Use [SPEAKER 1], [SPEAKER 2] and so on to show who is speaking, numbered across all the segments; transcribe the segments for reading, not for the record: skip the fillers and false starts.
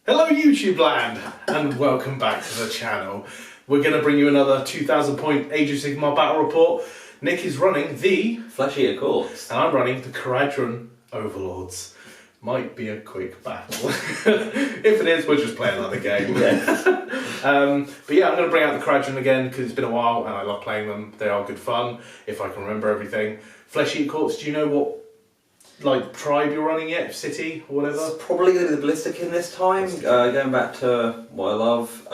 [SPEAKER 1] Hello YouTube land, and welcome back to the channel. We're going to bring you another 2000 point Age of Sigmar battle report. Nick is running the
[SPEAKER 2] Flesh Eater Courts.
[SPEAKER 1] And I'm running the Kharadron Overlords. Might be a quick battle. If it is, we'll just play another game.
[SPEAKER 2] Yes.
[SPEAKER 1] But yeah, I'm going to bring out the Kharadron again because it's been a while and I love playing them. They are good fun, if I can remember everything. Flesh Eater Courts, do you know what tribe you're running yet? City or whatever?
[SPEAKER 2] It's probably going to be the Blisterkin this time. Going back to what I love.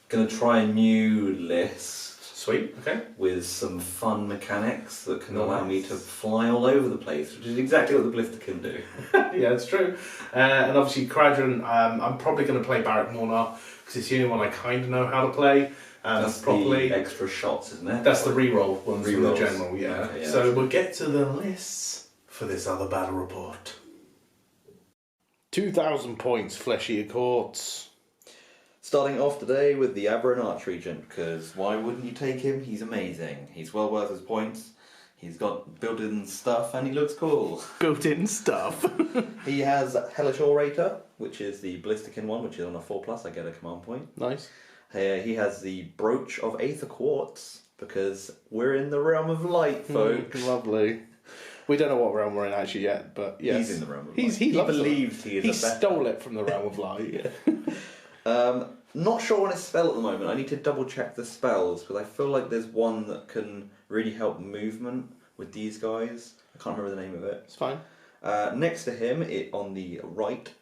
[SPEAKER 2] Going to try a new list.
[SPEAKER 1] Sweet, okay.
[SPEAKER 2] With some fun mechanics that can allow me to fly all over the place, which is exactly what the Blisterkin do.
[SPEAKER 1] Yeah, it's true. And obviously Kharadron, I'm probably going to play Mhourna because it's the only one I kind of know how to play.
[SPEAKER 2] That's properly the extra shots, isn't it?
[SPEAKER 1] That's the reroll ones from the
[SPEAKER 2] Rerolls.
[SPEAKER 1] general, yeah.
[SPEAKER 2] Okay, yeah.
[SPEAKER 1] So we'll get to the lists for this other battle report. 2000 points, Flesh Eater Courts.
[SPEAKER 2] Starting off today with the Aberrant Archregent, because why wouldn't you take him? He's amazing. He's well worth his points. He's got built-in stuff and he looks cool.
[SPEAKER 1] Built-in stuff.
[SPEAKER 2] He has Hellish Orator, which is the Blisterkin one, which is on a 4+. I get a command point.
[SPEAKER 1] Nice.
[SPEAKER 2] He has the Brooch of Aether Quartz, because we're in the realm of light, folks.
[SPEAKER 1] Lovely. We don't know what realm we're in actually yet, but yes.
[SPEAKER 2] He's in the realm of light.
[SPEAKER 1] He
[SPEAKER 2] believes he is
[SPEAKER 1] He
[SPEAKER 2] a better.
[SPEAKER 1] stole it from the realm of light.
[SPEAKER 2] Not sure on his spell at the moment. I need to double check the spells, because I feel like there's one that can really help movement with these guys. I can't remember the name of it.
[SPEAKER 1] It's fine.
[SPEAKER 2] Next to him, on the right,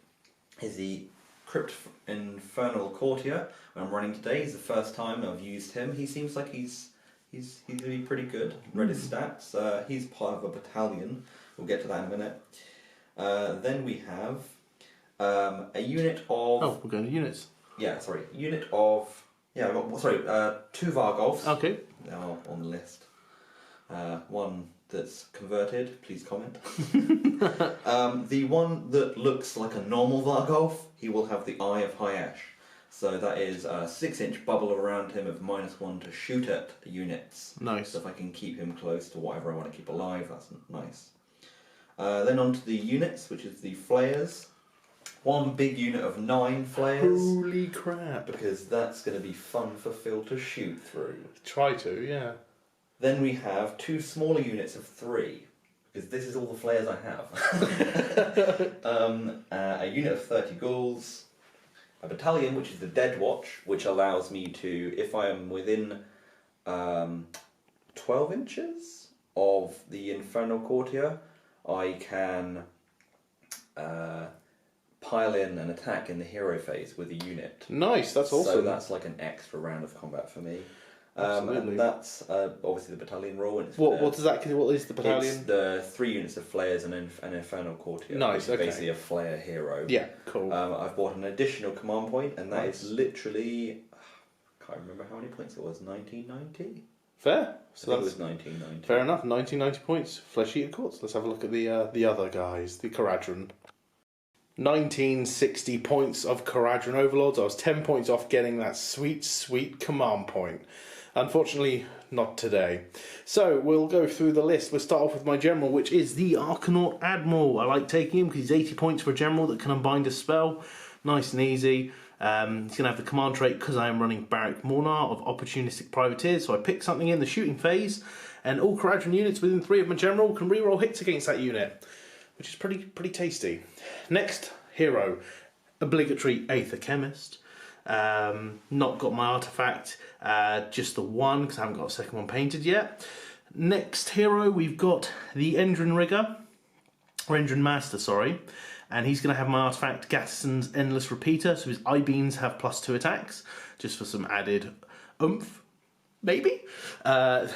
[SPEAKER 2] is the Crypt Infernal Courtier. When I'm running today, he's the first time I've used him. He seems like he's going to be pretty good. Read his stats. He's part of a battalion. We'll get to that in a minute. Then we have a unit of...
[SPEAKER 1] Oh, we're going to units.
[SPEAKER 2] Yeah, sorry. Unit of... Yeah, two Vargolfs.
[SPEAKER 1] Okay.
[SPEAKER 2] They are on the list. One that's converted, please comment. The one that looks like a normal Vargolf, he will have the Eye of High Ash. So that is a 6-inch bubble around him of -1 to shoot at units.
[SPEAKER 1] Nice.
[SPEAKER 2] So if I can keep him close to whatever I want to keep alive, that's nice. Then on to the units, which is the Flayers. One big unit of 9 Flayers.
[SPEAKER 1] Holy crap.
[SPEAKER 2] Because that's going to be fun for Phil to shoot through.
[SPEAKER 1] Try to, yeah.
[SPEAKER 2] Then we have 2 smaller units of 3. Because this is all the Flayers I have. A unit of 30 Ghouls. A battalion, which is the Dead Watch, which allows me to, if I am within 12 inches of the Infernal Courtier, I can pile in an attack in the hero phase with a unit.
[SPEAKER 1] Nice, that's awesome.
[SPEAKER 2] So that's like an extra round of combat for me. And that's obviously the battalion rule.
[SPEAKER 1] What is the battalion?
[SPEAKER 2] It's the 3 units of Flayers and an Infernal Courtier.
[SPEAKER 1] Nice, okay.
[SPEAKER 2] Basically a Flayer hero.
[SPEAKER 1] Yeah, cool.
[SPEAKER 2] I've bought an additional command point, and that is literally... I can't remember how many points it was. 1990?
[SPEAKER 1] Fair. So
[SPEAKER 2] I think it was 1990.
[SPEAKER 1] Fair enough. 1990 points. Flesh Eater Courts. Let's have a look at the other guys. The Kharadron. 1960 points of Kharadron Overlords. I was 10 points off getting that sweet, sweet command point. Unfortunately, not today. So, we'll go through the list. We'll start off with my general, which is the Arcanaut Admiral. I like taking him because he's 80 points for a general that can unbind a spell. Nice and easy. He's going to have the command trait because I am running Mhourna of Opportunistic Privateers. So I pick something in the shooting phase, and all Kharadron units within 3 of my general can reroll hits against that unit, which is pretty tasty. Next, hero. Obligatory Aether Chemist. Not got my artifact, just the one because I haven't got a second one painted yet. Next hero, we've got the Endrin Master, sorry, and he's going to have my artifact Gatison's Endless Repeater, so his I-beams have +2 attacks, just for some added oomph, maybe. Our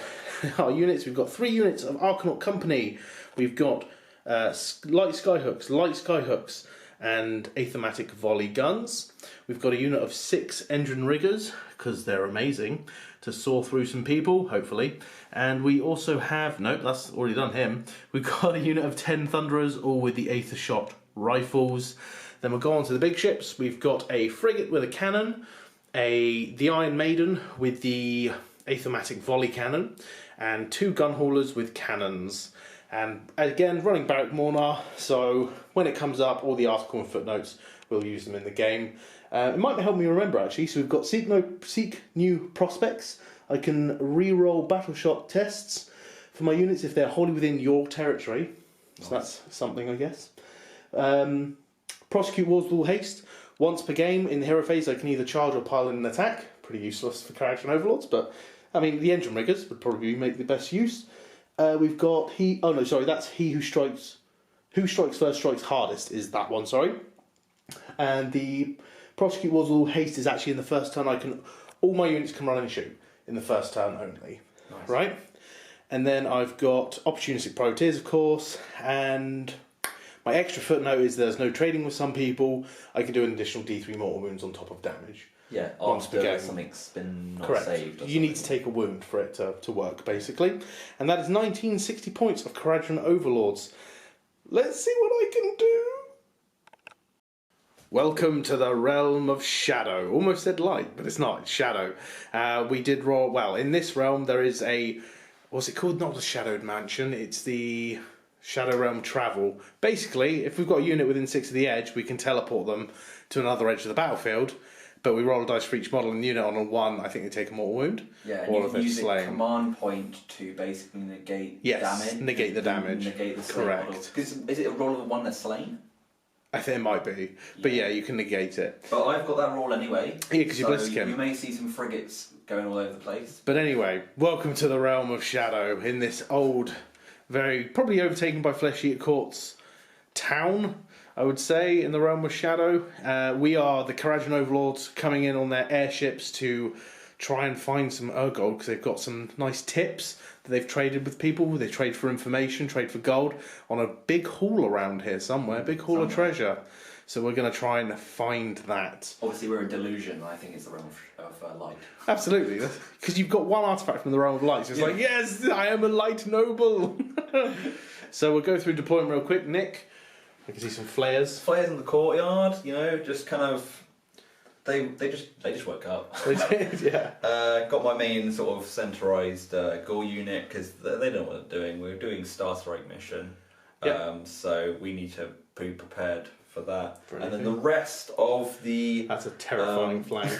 [SPEAKER 1] units, we've got 3 units of Arcanaut Company. We've got light skyhooks, and Aethermatic Volley Guns. We've got a unit of 6 Endrin Riggers, because they're amazing, to saw through some people, hopefully. And we also have, nope, that's already done him. We've got a unit of 10 Thunderers, all with the Aether Shot rifles. Then we'll go on to the big ships. We've got a frigate with a cannon, the Iron Maiden with the Aethermatic Volley Cannon, and 2 gun haulers with cannons. And again, running Mhourna, so when it comes up, all the article and footnotes we'll use them in the game. It might help me remember, actually. So we've got seek new prospects. I can re-roll battle shock tests for my units if they're wholly within your territory. So that's something, I guess. Prosecute wars with all haste. Once per game in the hero phase, I can either charge or pile in an attack. Pretty useless for Kharadron Overlords, but I mean the engine riggers would probably make the best use. We've got that's he who strikes. Who strikes first strikes hardest is that one. Sorry, and the prosecute wars with all haste is actually in the first turn. All my units can run and shoot in the first turn only.
[SPEAKER 2] Nice.
[SPEAKER 1] Right, and then I've got opportunistic priorities, of course, and my extra footnote is there's no trading with some people. I can do an additional D3 mortal wounds on top of damage.
[SPEAKER 2] Yeah, after something's been not
[SPEAKER 1] Correct.
[SPEAKER 2] saved.
[SPEAKER 1] You need to take a wound for it to work, basically. And that is 1960 points of Kharadron Overlords. Let's see what I can do. Welcome to the realm of shadow. Almost said light, but it's not. It's shadow. We did roll... Well, in this realm, there is a... What's it called? Not the Shadowed Mansion. It's the Shadow Realm Travel. Basically, if we've got a unit within 6 of the edge, we can teleport them to another edge of the battlefield. But we roll a dice for each model and unit on a 1. I think they take a mortal wound.
[SPEAKER 2] Yeah, and you can use a command point to basically negate damage.
[SPEAKER 1] Negate the damage.
[SPEAKER 2] Negate the slain model. Because is it a roll of the one that's slain?
[SPEAKER 1] I think it might be. But yeah, you can negate it.
[SPEAKER 2] But I've got that roll anyway.
[SPEAKER 1] Yeah, because you're Blisterkin.
[SPEAKER 2] You may see some frigates going all over the place.
[SPEAKER 1] But anyway, welcome to the realm of shadow in this old, very probably overtaken by Flesh Eater Court's town, I would say, in the realm of shadow. We are the Kharadron Overlords coming in on their airships to try and find some Urgold because they've got some nice tips that they've traded with people. They trade for information, trade for gold on a big haul around here somewhere, big haul of treasure. So we're going to try and find that.
[SPEAKER 2] Obviously, we're a delusion. I think it's the realm of light.
[SPEAKER 1] Absolutely, because you've got one artifact from the realm of light. So it's like, yes, I am a light noble. So we'll go through deployment real quick. Nick, I can see some flares.
[SPEAKER 2] Flares in the courtyard. You know, just kind of. They just woke up.
[SPEAKER 1] They did, yeah.
[SPEAKER 2] Got my main sort of centralised Ghoul unit because they don't know what they're doing. We're doing Star Strike mission, so we need to be prepared for that. And then the rest of the...
[SPEAKER 1] That's a terrifying flank.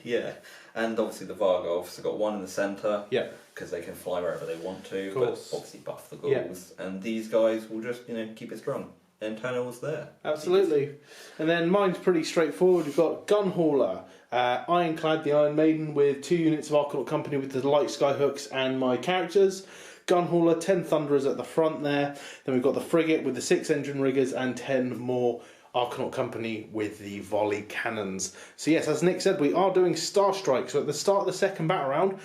[SPEAKER 2] Yeah, and obviously the Vargovs. I've got one in the centre.
[SPEAKER 1] Yeah.
[SPEAKER 2] Because they can fly wherever they want to,
[SPEAKER 1] of course.
[SPEAKER 2] but obviously buff the ghouls. Yeah. And these guys will just, keep it strong. Internal's there.
[SPEAKER 1] Absolutely. And then mine's pretty straightforward. We've got Gunhauler, Ironclad, the Iron Maiden, with 2 units of Archonaught Company with the light skyhooks and my characters. Gunhauler, 10 Thunderers at the front there. Then we've got the Frigate with the 6 engine riggers and 10 more Archonaught Company with the volley cannons. So yes, as Nick said, we are doing Star Strike. So at the start of the second battle round,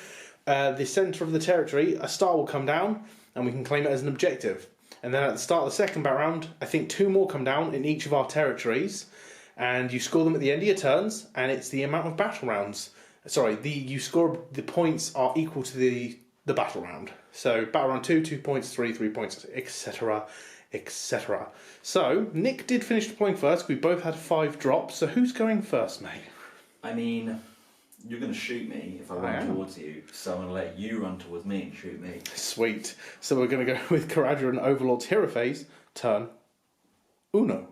[SPEAKER 1] the centre of the territory, a star will come down and we can claim it as an objective. And then at the start of the second battle round, I think 2 more come down in each of our territories, and you score them at the end of your turns, and it's the amount of battle rounds. Sorry, you score the points are equal to the battle round. So battle round 2, 2 points, 3 points, etc., etc. So Nick did finish deploying first. We both had 5 drops. So who's going first, mate?
[SPEAKER 2] I mean, you're going to shoot me if I run towards you, so I'm going to let you run towards me and shoot me.
[SPEAKER 1] Sweet. So we're going to go with Kharadron Overlord's hero phase, turn uno.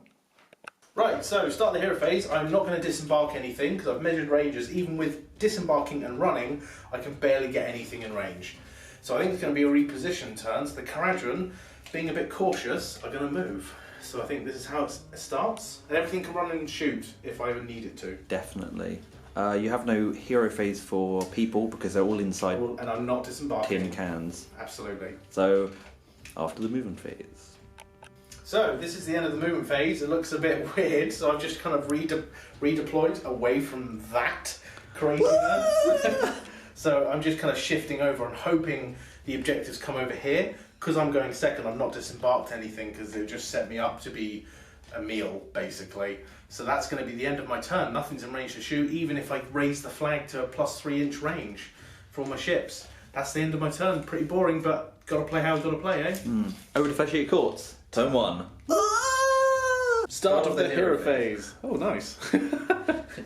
[SPEAKER 1] Right, so start the hero phase. I'm not going to disembark anything because I've measured ranges. Even with disembarking and running, I can barely get anything in range. So I think it's going to be a reposition turn. So the Kharadron, being a bit cautious, are going to move. So I think this is how it starts. And everything can run and shoot if I ever need it to.
[SPEAKER 2] Definitely. You have no hero phase for people because they're all inside
[SPEAKER 1] and I'm not disembarking.
[SPEAKER 2] Tin cans.
[SPEAKER 1] Absolutely.
[SPEAKER 2] So, after the movement phase.
[SPEAKER 1] So, this is the end of the movement phase. It looks a bit weird, so I've just kind of redeployed away from that craziness. So, I'm just kind of shifting over and hoping the objectives come over here. Because I'm going second, I'm not disembarked anything because they've just set me up to be a meal, basically. So that's going to be the end of my turn. Nothing's in range to shoot, even if I raise the flag to a +3-inch range for all my ships. That's the end of my turn. Pretty boring, but gotta play how I've gotta play, eh?
[SPEAKER 2] Over to Flesh Eater Courts. Turn 1.
[SPEAKER 1] Start of the hero phase. Oh, nice.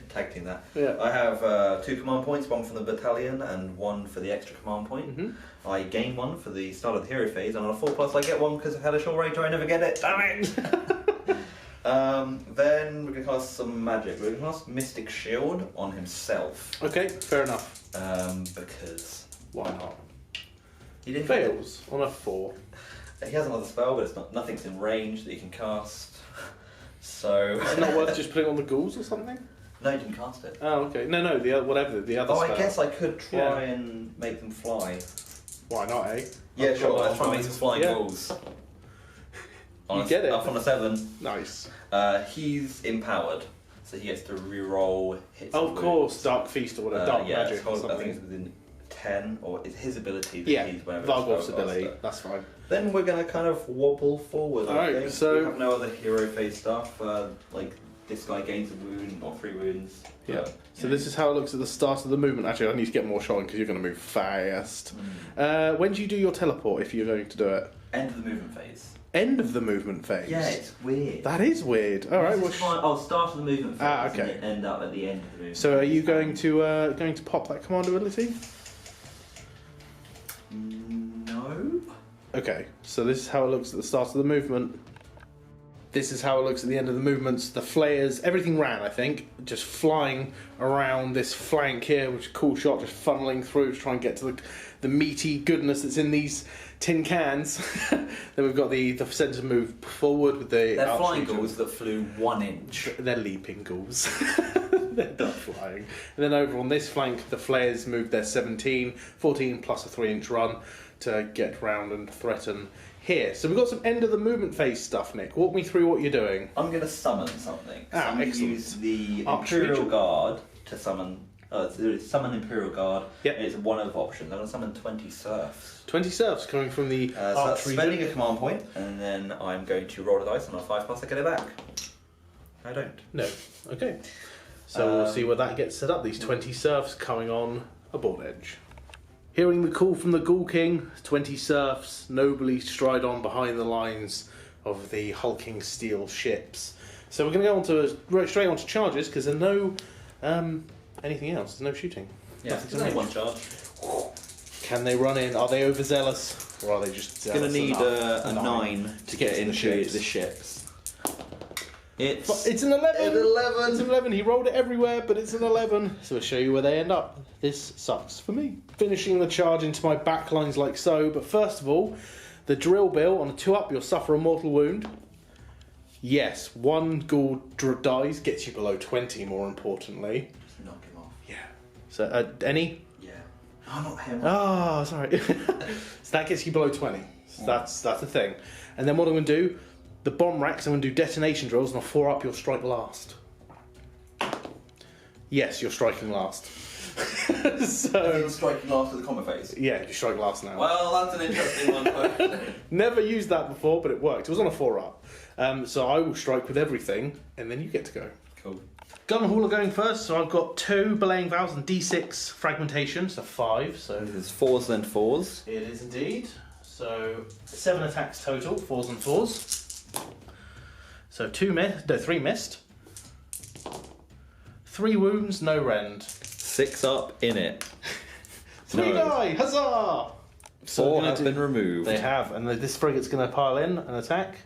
[SPEAKER 2] Tag team that.
[SPEAKER 1] Yeah.
[SPEAKER 2] I have 2 command points, 1 for the battalion and 1 for the extra command point. I gain 1 for the start of the hero phase, and on a 4+ I get 1 because I had a short range or I never get it. Damn it! Then we're going to cast some magic. We're going to cast Mystic Shield on himself.
[SPEAKER 1] Okay, fair enough.
[SPEAKER 2] Because
[SPEAKER 1] Why not?
[SPEAKER 2] he didn't
[SPEAKER 1] Fails on a 4.
[SPEAKER 2] He has another spell, but it's nothing's in range that he can cast. So
[SPEAKER 1] Is it not worth just putting on the ghouls or something?
[SPEAKER 2] no, he didn't cast it.
[SPEAKER 1] Oh, okay. No, the whatever the other.
[SPEAKER 2] Oh,
[SPEAKER 1] spell.
[SPEAKER 2] I guess I could try and make them fly.
[SPEAKER 1] Why not, eh?
[SPEAKER 2] Yeah,
[SPEAKER 1] I've
[SPEAKER 2] sure.
[SPEAKER 1] got
[SPEAKER 2] Let's try and make
[SPEAKER 1] mine.
[SPEAKER 2] some flying
[SPEAKER 1] Yeah.
[SPEAKER 2] ghouls.
[SPEAKER 1] You get it.
[SPEAKER 2] Up on a 7.
[SPEAKER 1] Nice.
[SPEAKER 2] He's empowered, so he gets to re-roll hits.
[SPEAKER 1] Oh,
[SPEAKER 2] and
[SPEAKER 1] of course,
[SPEAKER 2] wounds.
[SPEAKER 1] Dark Feast or whatever, Dark
[SPEAKER 2] yeah,
[SPEAKER 1] Magic or
[SPEAKER 2] I think
[SPEAKER 1] something.
[SPEAKER 2] it's within 10, or it's his ability that
[SPEAKER 1] Yeah,
[SPEAKER 2] he's whenever
[SPEAKER 1] Vargolf's
[SPEAKER 2] it's
[SPEAKER 1] ability.
[SPEAKER 2] spellcaster.
[SPEAKER 1] That's fine.
[SPEAKER 2] Then we're going to kind of wobble forward.
[SPEAKER 1] Alright,
[SPEAKER 2] I think.
[SPEAKER 1] so-
[SPEAKER 2] we have no other hero phase stuff. Like this guy gains a wound or 3 wounds.
[SPEAKER 1] Yeah. So this is how it looks at the start of the movement. Actually, I need to get more shot because you're going to move fast. When do you do your teleport if you're going to do it?
[SPEAKER 2] End of the movement phase.
[SPEAKER 1] End of the movement phase.
[SPEAKER 2] Yeah, it's weird.
[SPEAKER 1] That is weird. All right. Well,
[SPEAKER 2] start of the movement phase.
[SPEAKER 1] okay.
[SPEAKER 2] And end up at the end of the movement.
[SPEAKER 1] so are you
[SPEAKER 2] phase.
[SPEAKER 1] going to pop that command ability?
[SPEAKER 2] No.
[SPEAKER 1] Okay. So this is how it looks at the start of the movement. This is how it looks at the end of the movements. The flares, everything ran, I think, just flying around this flank here, which is a cool shot, just funneling through to try and get to the meaty goodness that's in these tin cans. Then we've got the centre move forward with the...
[SPEAKER 2] They're flying
[SPEAKER 1] archers.
[SPEAKER 2] ghouls that flew 1 inch.
[SPEAKER 1] They're leaping ghouls. They're not flying. And then over on this flank, the flares moved their 17, 14 plus a 3-inch run to get round and threaten here. So we've got some end of the movement phase stuff, Nick. Walk me through what you're doing.
[SPEAKER 2] I'm going to summon something. So
[SPEAKER 1] Ah,
[SPEAKER 2] I'm going to
[SPEAKER 1] excellent.
[SPEAKER 2] use the
[SPEAKER 1] Archery
[SPEAKER 2] Imperial
[SPEAKER 1] ritual.
[SPEAKER 2] Guard to summon... summon Imperial Guard.
[SPEAKER 1] Yep.
[SPEAKER 2] It's one of the options. I'm going to summon 20 serfs.
[SPEAKER 1] 20 serfs coming from the
[SPEAKER 2] So that's
[SPEAKER 1] archery
[SPEAKER 2] spending
[SPEAKER 1] ritual.
[SPEAKER 2] a command point, and then I'm going to roll a dice, and on a 5 plus I get it back. I don't.
[SPEAKER 1] No. Okay. So we'll see where that gets set up. These 20 serfs coming on a board edge. Hearing the call from the Ghoul King, 20 serfs nobly stride on behind the lines of the hulking steel ships. So we're going to go straight on to charges because there's no anything else. There's no shooting.
[SPEAKER 2] Yeah,
[SPEAKER 1] Nothing's
[SPEAKER 2] there's only
[SPEAKER 1] in
[SPEAKER 2] one charge.
[SPEAKER 1] Can they run in? Are they overzealous, or are they just
[SPEAKER 2] It's
[SPEAKER 1] zealous
[SPEAKER 2] going to need
[SPEAKER 1] enough?
[SPEAKER 2] a 9 to get
[SPEAKER 1] to the
[SPEAKER 2] into
[SPEAKER 1] ships.
[SPEAKER 2] the ships.
[SPEAKER 1] But it's an 11.
[SPEAKER 2] It's 11.
[SPEAKER 1] It's an 11. He rolled it everywhere, but it's an 11. So we'll show you where they end up. This sucks for me. Finishing the charge into my back lines like so. But first of all, the drill bill on a 2-up, you'll suffer a mortal wound. Yes, 1 ghoul dies, gets you below 20, more importantly.
[SPEAKER 2] Just knock him off.
[SPEAKER 1] Yeah. So, any?
[SPEAKER 2] Yeah. Oh, not him.
[SPEAKER 1] Oh, sorry. So that gets you below 20. So that's the thing. And then what I'm going to do, the bomb racks, I'm going to do detonation drills, and on 4-up, you'll strike last. Yes, you're striking last. So,
[SPEAKER 2] Striking after the combat phase.
[SPEAKER 1] yeah, you strike last now.
[SPEAKER 2] Well, that's an interesting one.
[SPEAKER 1] Never used that before, but it worked. It was on a 4-up. So I will strike with everything, and then you get to go.
[SPEAKER 2] Cool.
[SPEAKER 1] Gun and Hall are going first, so I've got 2 belaying valves and D6 fragmentation, so 5. So
[SPEAKER 2] This is 4s and 4s.
[SPEAKER 1] it is indeed. So 7 attacks total, 4s and 4s. So 3 missed. 3 wounds, no rend.
[SPEAKER 2] 6 up in it.
[SPEAKER 1] 3 die, huzzah! So
[SPEAKER 2] 4
[SPEAKER 1] we're gonna
[SPEAKER 2] have been removed.
[SPEAKER 1] They have, and this frigate's going to pile in and attack.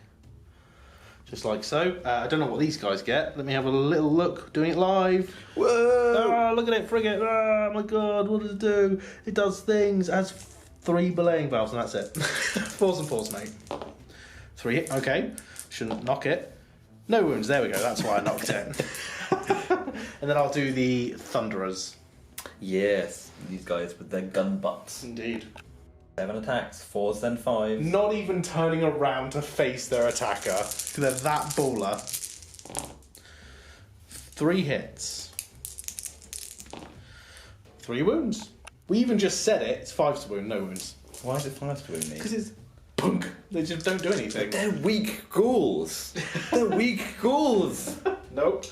[SPEAKER 1] Just like so. I don't know what these guys get. Let me have a little look. Doing it live.
[SPEAKER 2] Whoa!
[SPEAKER 1] Ah, look at it, frigate. Ah, my god, what does it do? It does things. It has 3 belaying valves, and that's it. 4s and 4s, mate. 3, okay. Shouldn't knock it. No wounds, there we go. That's why I knocked it. And then I'll do the Thunderers.
[SPEAKER 2] Yes, these guys with their gun butts.
[SPEAKER 1] Indeed.
[SPEAKER 2] 7 attacks, 4s then 5s.
[SPEAKER 1] Not even turning around to face their attacker, because they're that baller. 3 hits. 3 wounds. We even just said it. It's 5 to wound, no wounds.
[SPEAKER 2] Why is it 5 to wound me?
[SPEAKER 1] Because it's punk. They just don't do anything.
[SPEAKER 2] They're weak ghouls. They're weak ghouls.
[SPEAKER 1] Nope.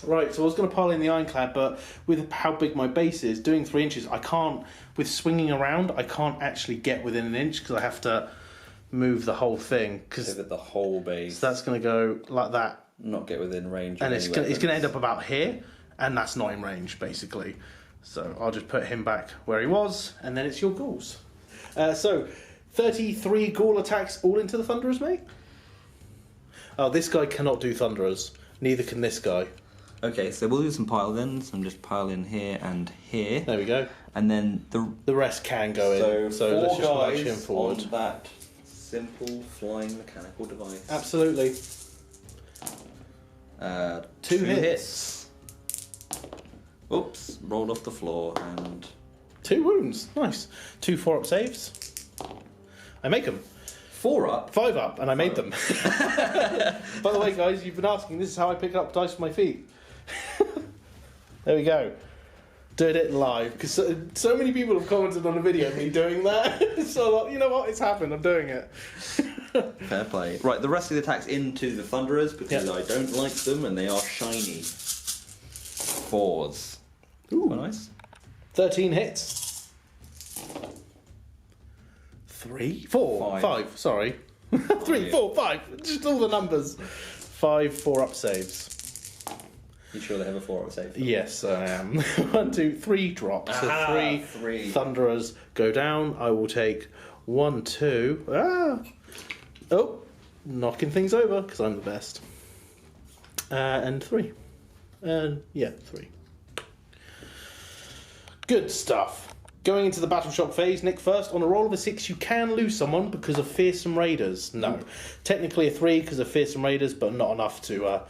[SPEAKER 1] Right, so I was going to pile in the Ironclad, but with how big my base is, doing 3 inches, I can't, with swinging around, I can't actually get within an inch because I have to move the whole thing. Because
[SPEAKER 2] Pivot the whole base.
[SPEAKER 1] so that's going to go like that.
[SPEAKER 2] Not get within range.
[SPEAKER 1] And
[SPEAKER 2] of
[SPEAKER 1] it's
[SPEAKER 2] any
[SPEAKER 1] going to end
[SPEAKER 2] weapons.
[SPEAKER 1] up about here, and that's not in range, basically. So I'll just put him back where he was, and then it's your ghouls. So, 33 ghoul attacks all into the Thunderers, mate? Oh, this guy cannot do Thunderers. Neither can this guy.
[SPEAKER 2] Okay, so we'll do some pile then. So I'm just pile in here and here.
[SPEAKER 1] There we go.
[SPEAKER 2] And then
[SPEAKER 1] the rest can go in. So let's just nudge him forward.
[SPEAKER 2] On that simple flying mechanical device.
[SPEAKER 1] Absolutely.
[SPEAKER 2] 2 hits. Oops, rolled off the floor and
[SPEAKER 1] 2 wounds. Nice. 2 4-up saves. I make them.
[SPEAKER 2] 4 up.
[SPEAKER 1] 5 up, and I made them. By the way, guys, you've been asking. This is how I pick up dice with my feet. There we go. Did it live because so many people have commented on the video of me doing that. So you know what? It's happened. I'm doing it.
[SPEAKER 2] Fair play. Right, the rest of the attacks into the Thunderers because I don't like them and they are shiny. 4s.
[SPEAKER 1] Ooh,
[SPEAKER 2] oh, nice.
[SPEAKER 1] 13 hits. 3, 4, 5. Sorry, 3, 4, 5. Just all the numbers. 5 4-up saves.
[SPEAKER 2] You sure they have a 4-up save?
[SPEAKER 1] Yes, I am. 1, 2, 3 drops. So 3 Thunderers go down. I will take 1, 2. Oh, knocking things over because I'm the best. And 3. And 3. Good stuff. Going into the battle shock phase, Nick first. On a roll of a 6, you can lose someone because of fearsome raiders. No, technically a 3 because of fearsome raiders, but not enough to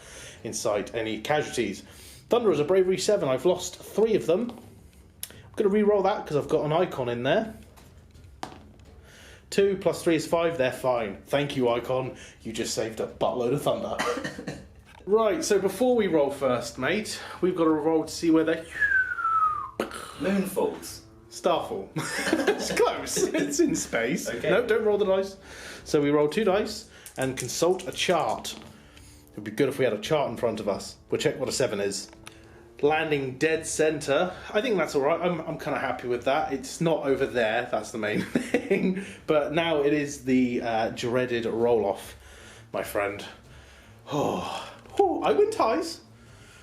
[SPEAKER 1] incite any casualties. Thunderers are bravery 7. I've lost 3 of them. I'm going to re-roll that because I've got an icon in there. 2 plus 3 is 5. They're fine. Thank you, icon. You just saved a buttload of thunder. Right, so before we roll first, mate, we've got to roll to see where they...
[SPEAKER 2] Moonfalls.
[SPEAKER 1] Starfall. It's close. It's in space.
[SPEAKER 2] Okay.
[SPEAKER 1] No, don't roll the dice. So we roll 2 dice and consult a chart. It would be good if we had a chart in front of us. We'll check what a 7 is. Landing dead centre. I think that's alright. I'm kind of happy with that. It's not over there. That's the main thing. But now it is the dreaded roll-off, my friend. Oh, I win ties.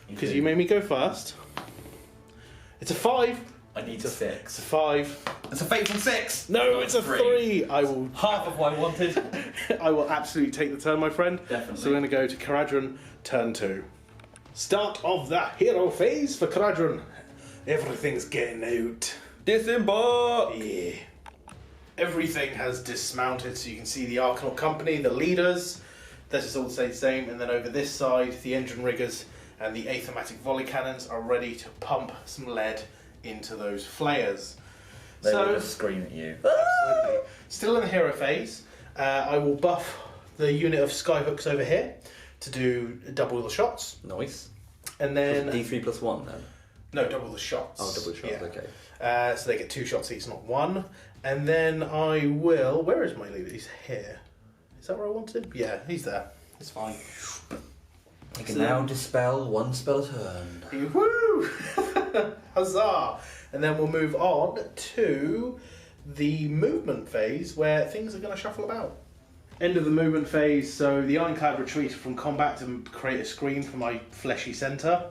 [SPEAKER 1] Because you made me go first. It's a 5.
[SPEAKER 2] I need a 6.
[SPEAKER 1] It's a 5.
[SPEAKER 2] It's a fateful 6.
[SPEAKER 1] No, it's a 3. I will.
[SPEAKER 2] Half of what I wanted.
[SPEAKER 1] I will absolutely take the turn, my friend.
[SPEAKER 2] Definitely.
[SPEAKER 1] So we're going to go to Kharadron, turn 2. Start of the hero phase for Kharadron. Everything's getting out.
[SPEAKER 2] Disembark!
[SPEAKER 1] Yeah. Everything has dismounted, so you can see the Arcanal Company, the leaders. This is all the same. And then over this side, the engine riggers and the athematic volley cannons are ready to pump some lead into those flayers.
[SPEAKER 2] They will just scream at you.
[SPEAKER 1] Absolutely. Still in the hero phase, I will buff the unit of skyhooks over here to do double the shots.
[SPEAKER 2] Nice.
[SPEAKER 1] And then...
[SPEAKER 2] D3 plus 1 then?
[SPEAKER 1] No, double the shots.
[SPEAKER 2] Oh, double the shots,
[SPEAKER 1] Yeah.
[SPEAKER 2] okay.
[SPEAKER 1] So they get 2 shots each, not 1. And then I will... Where is my leader? He's here. Is that where I want him? Yeah, he's there. It's fine.
[SPEAKER 2] You can now dispel 1 spell a turn.
[SPEAKER 1] Woo! Huzzah! And then we'll move on to the movement phase where things are going to shuffle about. End of the movement phase, so the Ironclad retreat from combat to create a screen for my fleshy centre.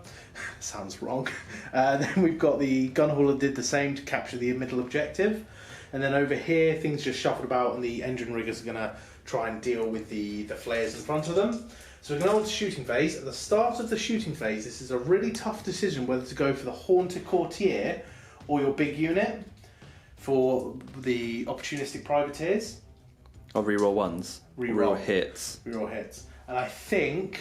[SPEAKER 1] Sounds wrong. Then we've got the Gunhauler did the same to capture the middle objective. And then over here, things just shuffled about and the engine riggers are going to try and deal with the flares in front of them. So we're going on to shooting phase. At the start of the shooting phase, this is a really tough decision whether to go for the Haunted Courtier or your big unit for the opportunistic privateers.
[SPEAKER 2] I'll reroll 1s.
[SPEAKER 1] Reroll
[SPEAKER 2] hits.
[SPEAKER 1] Reroll hits. And I think,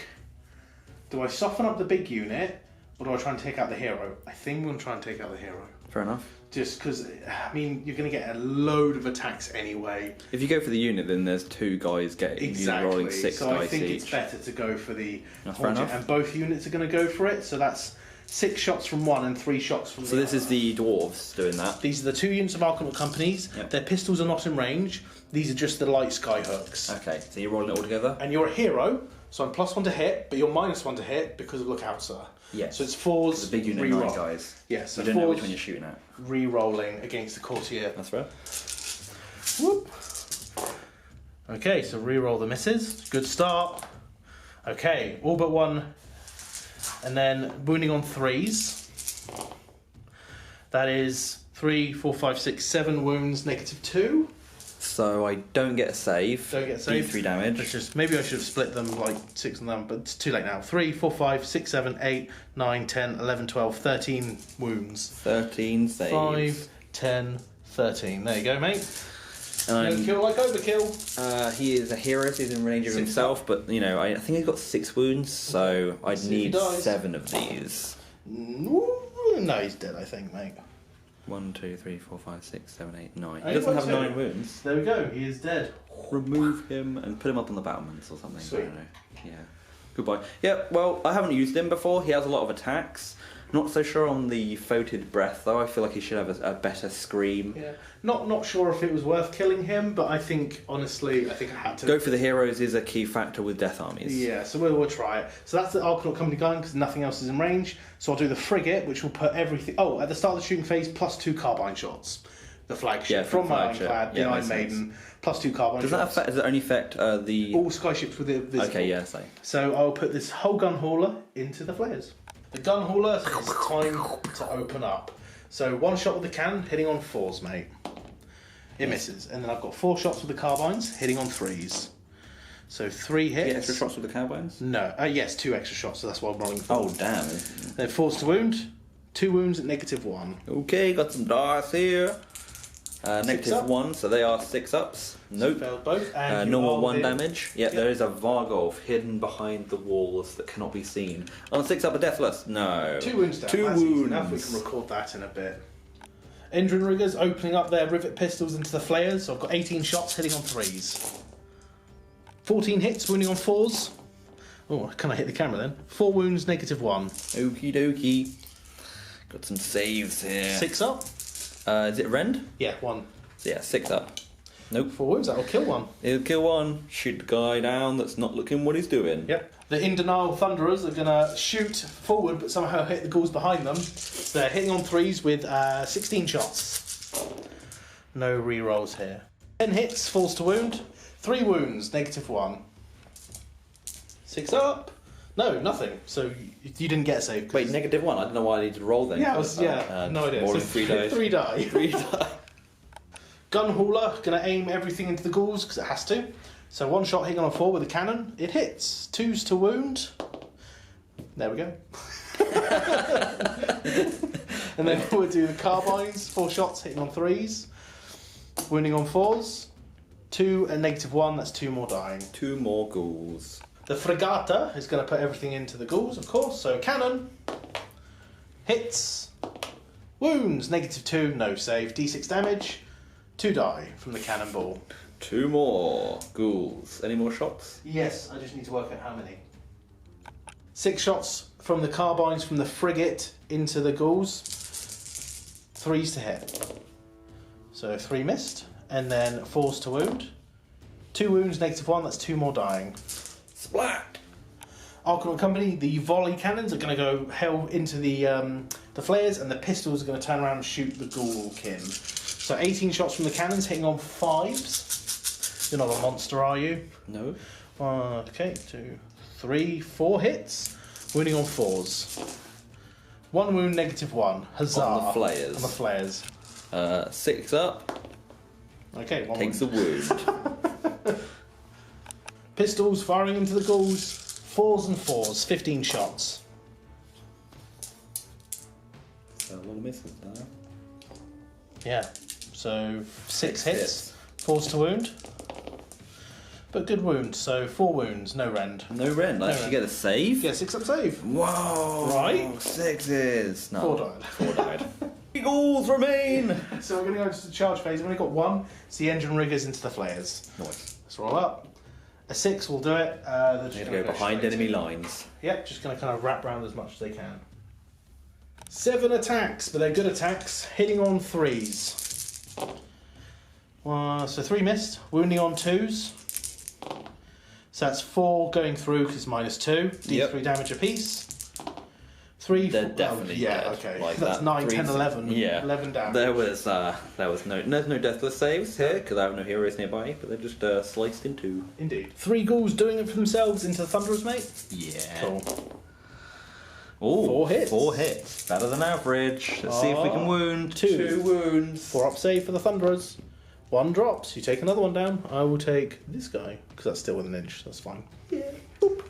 [SPEAKER 1] do I soften up the big unit or do I try and take out the hero? I think I'm going to try and take out the hero.
[SPEAKER 2] Fair enough.
[SPEAKER 1] Just because, I mean, you're going to get a load of attacks anyway.
[SPEAKER 2] If you go for the unit, then there's 2 guys getting rolling 6
[SPEAKER 1] so
[SPEAKER 2] dice
[SPEAKER 1] I think
[SPEAKER 2] each.
[SPEAKER 1] it's better to go for the
[SPEAKER 2] That's fair enough.
[SPEAKER 1] And both units are going to go for it. So that's 6 shots from one and 3 shots from the other.
[SPEAKER 2] So this is the dwarves doing that.
[SPEAKER 1] These are the 2 units of Arcanal Companies.
[SPEAKER 2] Yep.
[SPEAKER 1] Their pistols are not in range. These are just the light skyhooks.
[SPEAKER 2] Okay, so you're rolling it all together?
[SPEAKER 1] And you're a hero, so I'm +1 to hit, but you're -1 to hit because of Lookout Sir.
[SPEAKER 2] Yes.
[SPEAKER 1] So it's 4s.
[SPEAKER 2] The big unit
[SPEAKER 1] re-roll.
[SPEAKER 2] 9 guys.
[SPEAKER 1] Yeah, so
[SPEAKER 2] you don't know which
[SPEAKER 1] 4s
[SPEAKER 2] one you're shooting at.
[SPEAKER 1] re-rolling against the Courtier.
[SPEAKER 2] That's fair.
[SPEAKER 1] Whoop. Okay, so re-roll the misses. Good start. Okay, all but 1. And then wounding on 3s. That is 3, 4, 5, 6, 7 wounds, -2.
[SPEAKER 2] So I don't get a save.
[SPEAKER 1] Don't get a save.
[SPEAKER 2] D3 damage.
[SPEAKER 1] It's just, maybe I should have split them like 6 of them, but it's too late now. 3, 4, 5, 6, 7, 8, 9, 10, 11, 12, 13 wounds.
[SPEAKER 2] 13 saves.
[SPEAKER 1] 5, 10, 13. There you go, mate.
[SPEAKER 2] Um,
[SPEAKER 1] Kill like overkill.
[SPEAKER 2] He is a hero, so he's in range of himself, but you know, I think he's got 6 wounds, so I'd need 7 of these.
[SPEAKER 1] No, he's dead, I think, mate.
[SPEAKER 2] 1, 2, 3, 4, 5, 6, 7, 8, 9.
[SPEAKER 1] Oh,
[SPEAKER 2] He doesn't have
[SPEAKER 1] two.
[SPEAKER 2] 9 wounds.
[SPEAKER 1] There we go, he is dead.
[SPEAKER 2] Remove him and put him up on the battlements or something.
[SPEAKER 1] Sweet.
[SPEAKER 2] I don't know. Yeah. Goodbye. Yeah, well, I haven't used him before. He has a lot of attacks. Not so sure on the Foetid Breath, though. I feel like he should have a better scream.
[SPEAKER 1] Yeah. Not sure if it was worth killing him, but I think, honestly, I had to.
[SPEAKER 2] Go for the heroes is a key factor with Death Armies.
[SPEAKER 1] Yeah, so we'll try it. So that's the Arcanaut Company gun, because nothing else is in range. So I'll do the Frigate, which will put everything... Oh, at the start of the shooting phase, +2 carbine shots. The flagship.
[SPEAKER 2] Yeah,
[SPEAKER 1] from my
[SPEAKER 2] flagship.
[SPEAKER 1] Ironclad, the
[SPEAKER 2] Yeah,
[SPEAKER 1] Iron
[SPEAKER 2] makes
[SPEAKER 1] Maiden, +2 carbine
[SPEAKER 2] Does
[SPEAKER 1] shots.
[SPEAKER 2] that only affect the...
[SPEAKER 1] All skyships with it visible.
[SPEAKER 2] Okay, yeah, so...
[SPEAKER 1] So I'll put this whole gun hauler into the flares. The gun hauler is time to open up. So 1 shot with the cannon, hitting on 4s, mate. It misses. And then I've got 4 shots with the carbines, hitting on 3s. So 3 hits.
[SPEAKER 2] Extra shots with the carbines?
[SPEAKER 1] No. Yes, 2 extra shots, so that's why I'm rolling 4.
[SPEAKER 2] Oh, damn.
[SPEAKER 1] Then 4s to wound. 2 wounds at -1.
[SPEAKER 2] Okay, got some dice here. -1, so they are 6-ups. Nope.
[SPEAKER 1] Failed both. And you
[SPEAKER 2] Normal
[SPEAKER 1] rolled
[SPEAKER 2] 1
[SPEAKER 1] in.
[SPEAKER 2] damage. Yep, there is a Vargolf hidden behind the walls that cannot be seen. On a 6-up, a Deathless? No.
[SPEAKER 1] 2 wounds down.
[SPEAKER 2] 2
[SPEAKER 1] That's easy
[SPEAKER 2] wounds.
[SPEAKER 1] enough. We can record that in a bit. Endrin Riggers opening up their rivet pistols into the flares. So I've got 18 shots hitting on 3s. 14 hits, wounding on 4s. Oh, can I hit the camera then? 4 wounds, -1.
[SPEAKER 2] Okie dokie. Got some saves here.
[SPEAKER 1] 6 up?
[SPEAKER 2] Is it Rend?
[SPEAKER 1] Yeah, 1.
[SPEAKER 2] So yeah, 6 up. Nope.
[SPEAKER 1] 4 wounds, that'll kill 1.
[SPEAKER 2] He'll kill 1. Shoot the guy down that's not looking what he's doing.
[SPEAKER 1] Yep. The In Denial Thunderers are going to shoot forward but somehow hit the ghouls behind them. So they're hitting on 3s with 16 shots. No re-rolls here. 10 hits, falls to wound. 3 wounds, -1. 6 up. No, nothing. So you didn't get a save.
[SPEAKER 2] Wait, -1? I don't know why I need to roll then.
[SPEAKER 1] Yeah, no idea.
[SPEAKER 2] More
[SPEAKER 1] So
[SPEAKER 2] than 3 dice.
[SPEAKER 1] 3 die.
[SPEAKER 2] 3 die.
[SPEAKER 1] Gun Hauler, going to aim everything into the ghouls because it has to. So 1 shot hitting on a 4 with a cannon. It hits. 2s to wound. There we go. And then we'll do the carbines. 4 shots hitting on 3s. Wounding on 4s. 2 and -1. That's 2 more dying.
[SPEAKER 2] 2 more ghouls.
[SPEAKER 1] The Fregata is going to put everything into the ghouls, of course. So cannon. Hits. Wounds. -2. No save. D6 damage. 2 die from the cannonball.
[SPEAKER 2] 2 more ghouls. Any more shots?
[SPEAKER 1] Yes, I just need to work out how many. 6 shots from the carbines from the frigate into the ghouls. 3s to hit. So 3 missed. And then 4s to wound. 2 wounds, -1. That's 2 more dying.
[SPEAKER 2] Splat!
[SPEAKER 1] Arcanaut Company, the volley cannons are going to go hell into the flares, and the pistols are going to turn around and shoot the ghoulkin. So 18 shots from the cannons, hitting on 5s. You're not a monster, are you?
[SPEAKER 2] No.
[SPEAKER 1] 1, okay, 2, 3, 4 hits. Wounding on 4s. 1 wound, -1. Huzzah.
[SPEAKER 2] On the flares.
[SPEAKER 1] On the flares.
[SPEAKER 2] 6 up.
[SPEAKER 1] Okay, 1
[SPEAKER 2] Takes
[SPEAKER 1] wound.
[SPEAKER 2] a wound.
[SPEAKER 1] Pistols firing into the ghouls. 4s and 4s. 15 shots.
[SPEAKER 2] Long misses now.
[SPEAKER 1] Yeah. So 6
[SPEAKER 2] Six
[SPEAKER 1] hits. 4s to wound. But good wound. So 4 wounds, no rend.
[SPEAKER 2] No rend. I actually get a save?
[SPEAKER 1] Yeah, 6 up save.
[SPEAKER 2] Whoa!
[SPEAKER 1] Right.
[SPEAKER 2] 6s. No.
[SPEAKER 1] 4 died.
[SPEAKER 2] 4 died. Ghouls remain!
[SPEAKER 1] So we're going to go into the charge phase. We've only got 1. It's the engine riggers into the flares.
[SPEAKER 2] Nice.
[SPEAKER 1] Let's roll up. A 6 will do it. They're just
[SPEAKER 2] Need to
[SPEAKER 1] gonna
[SPEAKER 2] go behind
[SPEAKER 1] straight
[SPEAKER 2] enemy
[SPEAKER 1] in.
[SPEAKER 2] lines.
[SPEAKER 1] Yep, just going to kind of wrap round as much as they can. 7 attacks, but they're good attacks. Hitting on 3s. So 3 missed. Wounding on 2s. So that's 4 going through because it's -2. D3 damage apiece. 3,
[SPEAKER 2] They're
[SPEAKER 1] 4,
[SPEAKER 2] definitely
[SPEAKER 1] yeah,
[SPEAKER 2] dead.
[SPEAKER 1] okay.
[SPEAKER 2] Like
[SPEAKER 1] That's
[SPEAKER 2] that.
[SPEAKER 1] 9, 10,
[SPEAKER 2] 3's
[SPEAKER 1] 11.
[SPEAKER 2] Yeah.
[SPEAKER 1] 11 damage.
[SPEAKER 2] There's no deathless saves here because I have no heroes nearby, but they're just sliced in 2.
[SPEAKER 1] Indeed. 3 ghouls doing it for themselves into the Thunderers, mate.
[SPEAKER 2] Yeah.
[SPEAKER 1] Cool.
[SPEAKER 2] Ooh,
[SPEAKER 1] 4 hits.
[SPEAKER 2] 4 hits. Better than average. Let's see if we can wound.
[SPEAKER 1] 2.
[SPEAKER 2] 2 wounds.
[SPEAKER 1] 4 up save for the Thunderers. 1 drops. You take another one down. I will take this guy, because that's still within an inch. That's fine. Yeah. Boop.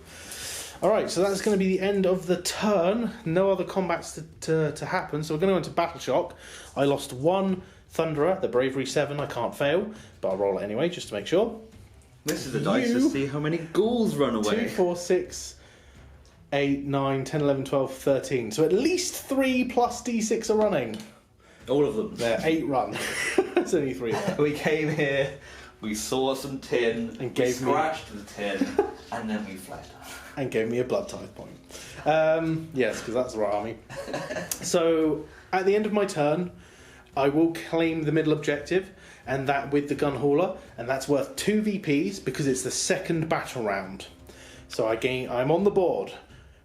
[SPEAKER 1] Alright, so that's going to be the end of the turn. No other combats to happen. So we're going to go into Battle Shock. I lost 1 Thunderer, the Bravery 7. I can't fail, but I'll roll it anyway, just to make sure.
[SPEAKER 2] This is the dice to see how many ghouls run away.
[SPEAKER 1] 2, 4, 6, 8, 9, 10, 11, 12, 13. So at least 3 plus D6 are running.
[SPEAKER 2] All of them.
[SPEAKER 1] There, 8 run. There's only 3 there.
[SPEAKER 2] We came here, we saw some tin,
[SPEAKER 1] And
[SPEAKER 2] we
[SPEAKER 1] gave me-
[SPEAKER 2] scratched the tin, and then we fled.
[SPEAKER 1] And gave me a blood tithe point. Yes, because that's the right army. So at the end of my turn, I will claim the middle objective, and that with the gun hauler, and that's worth 2 VPs because it's the second battle round. So I'm on the board.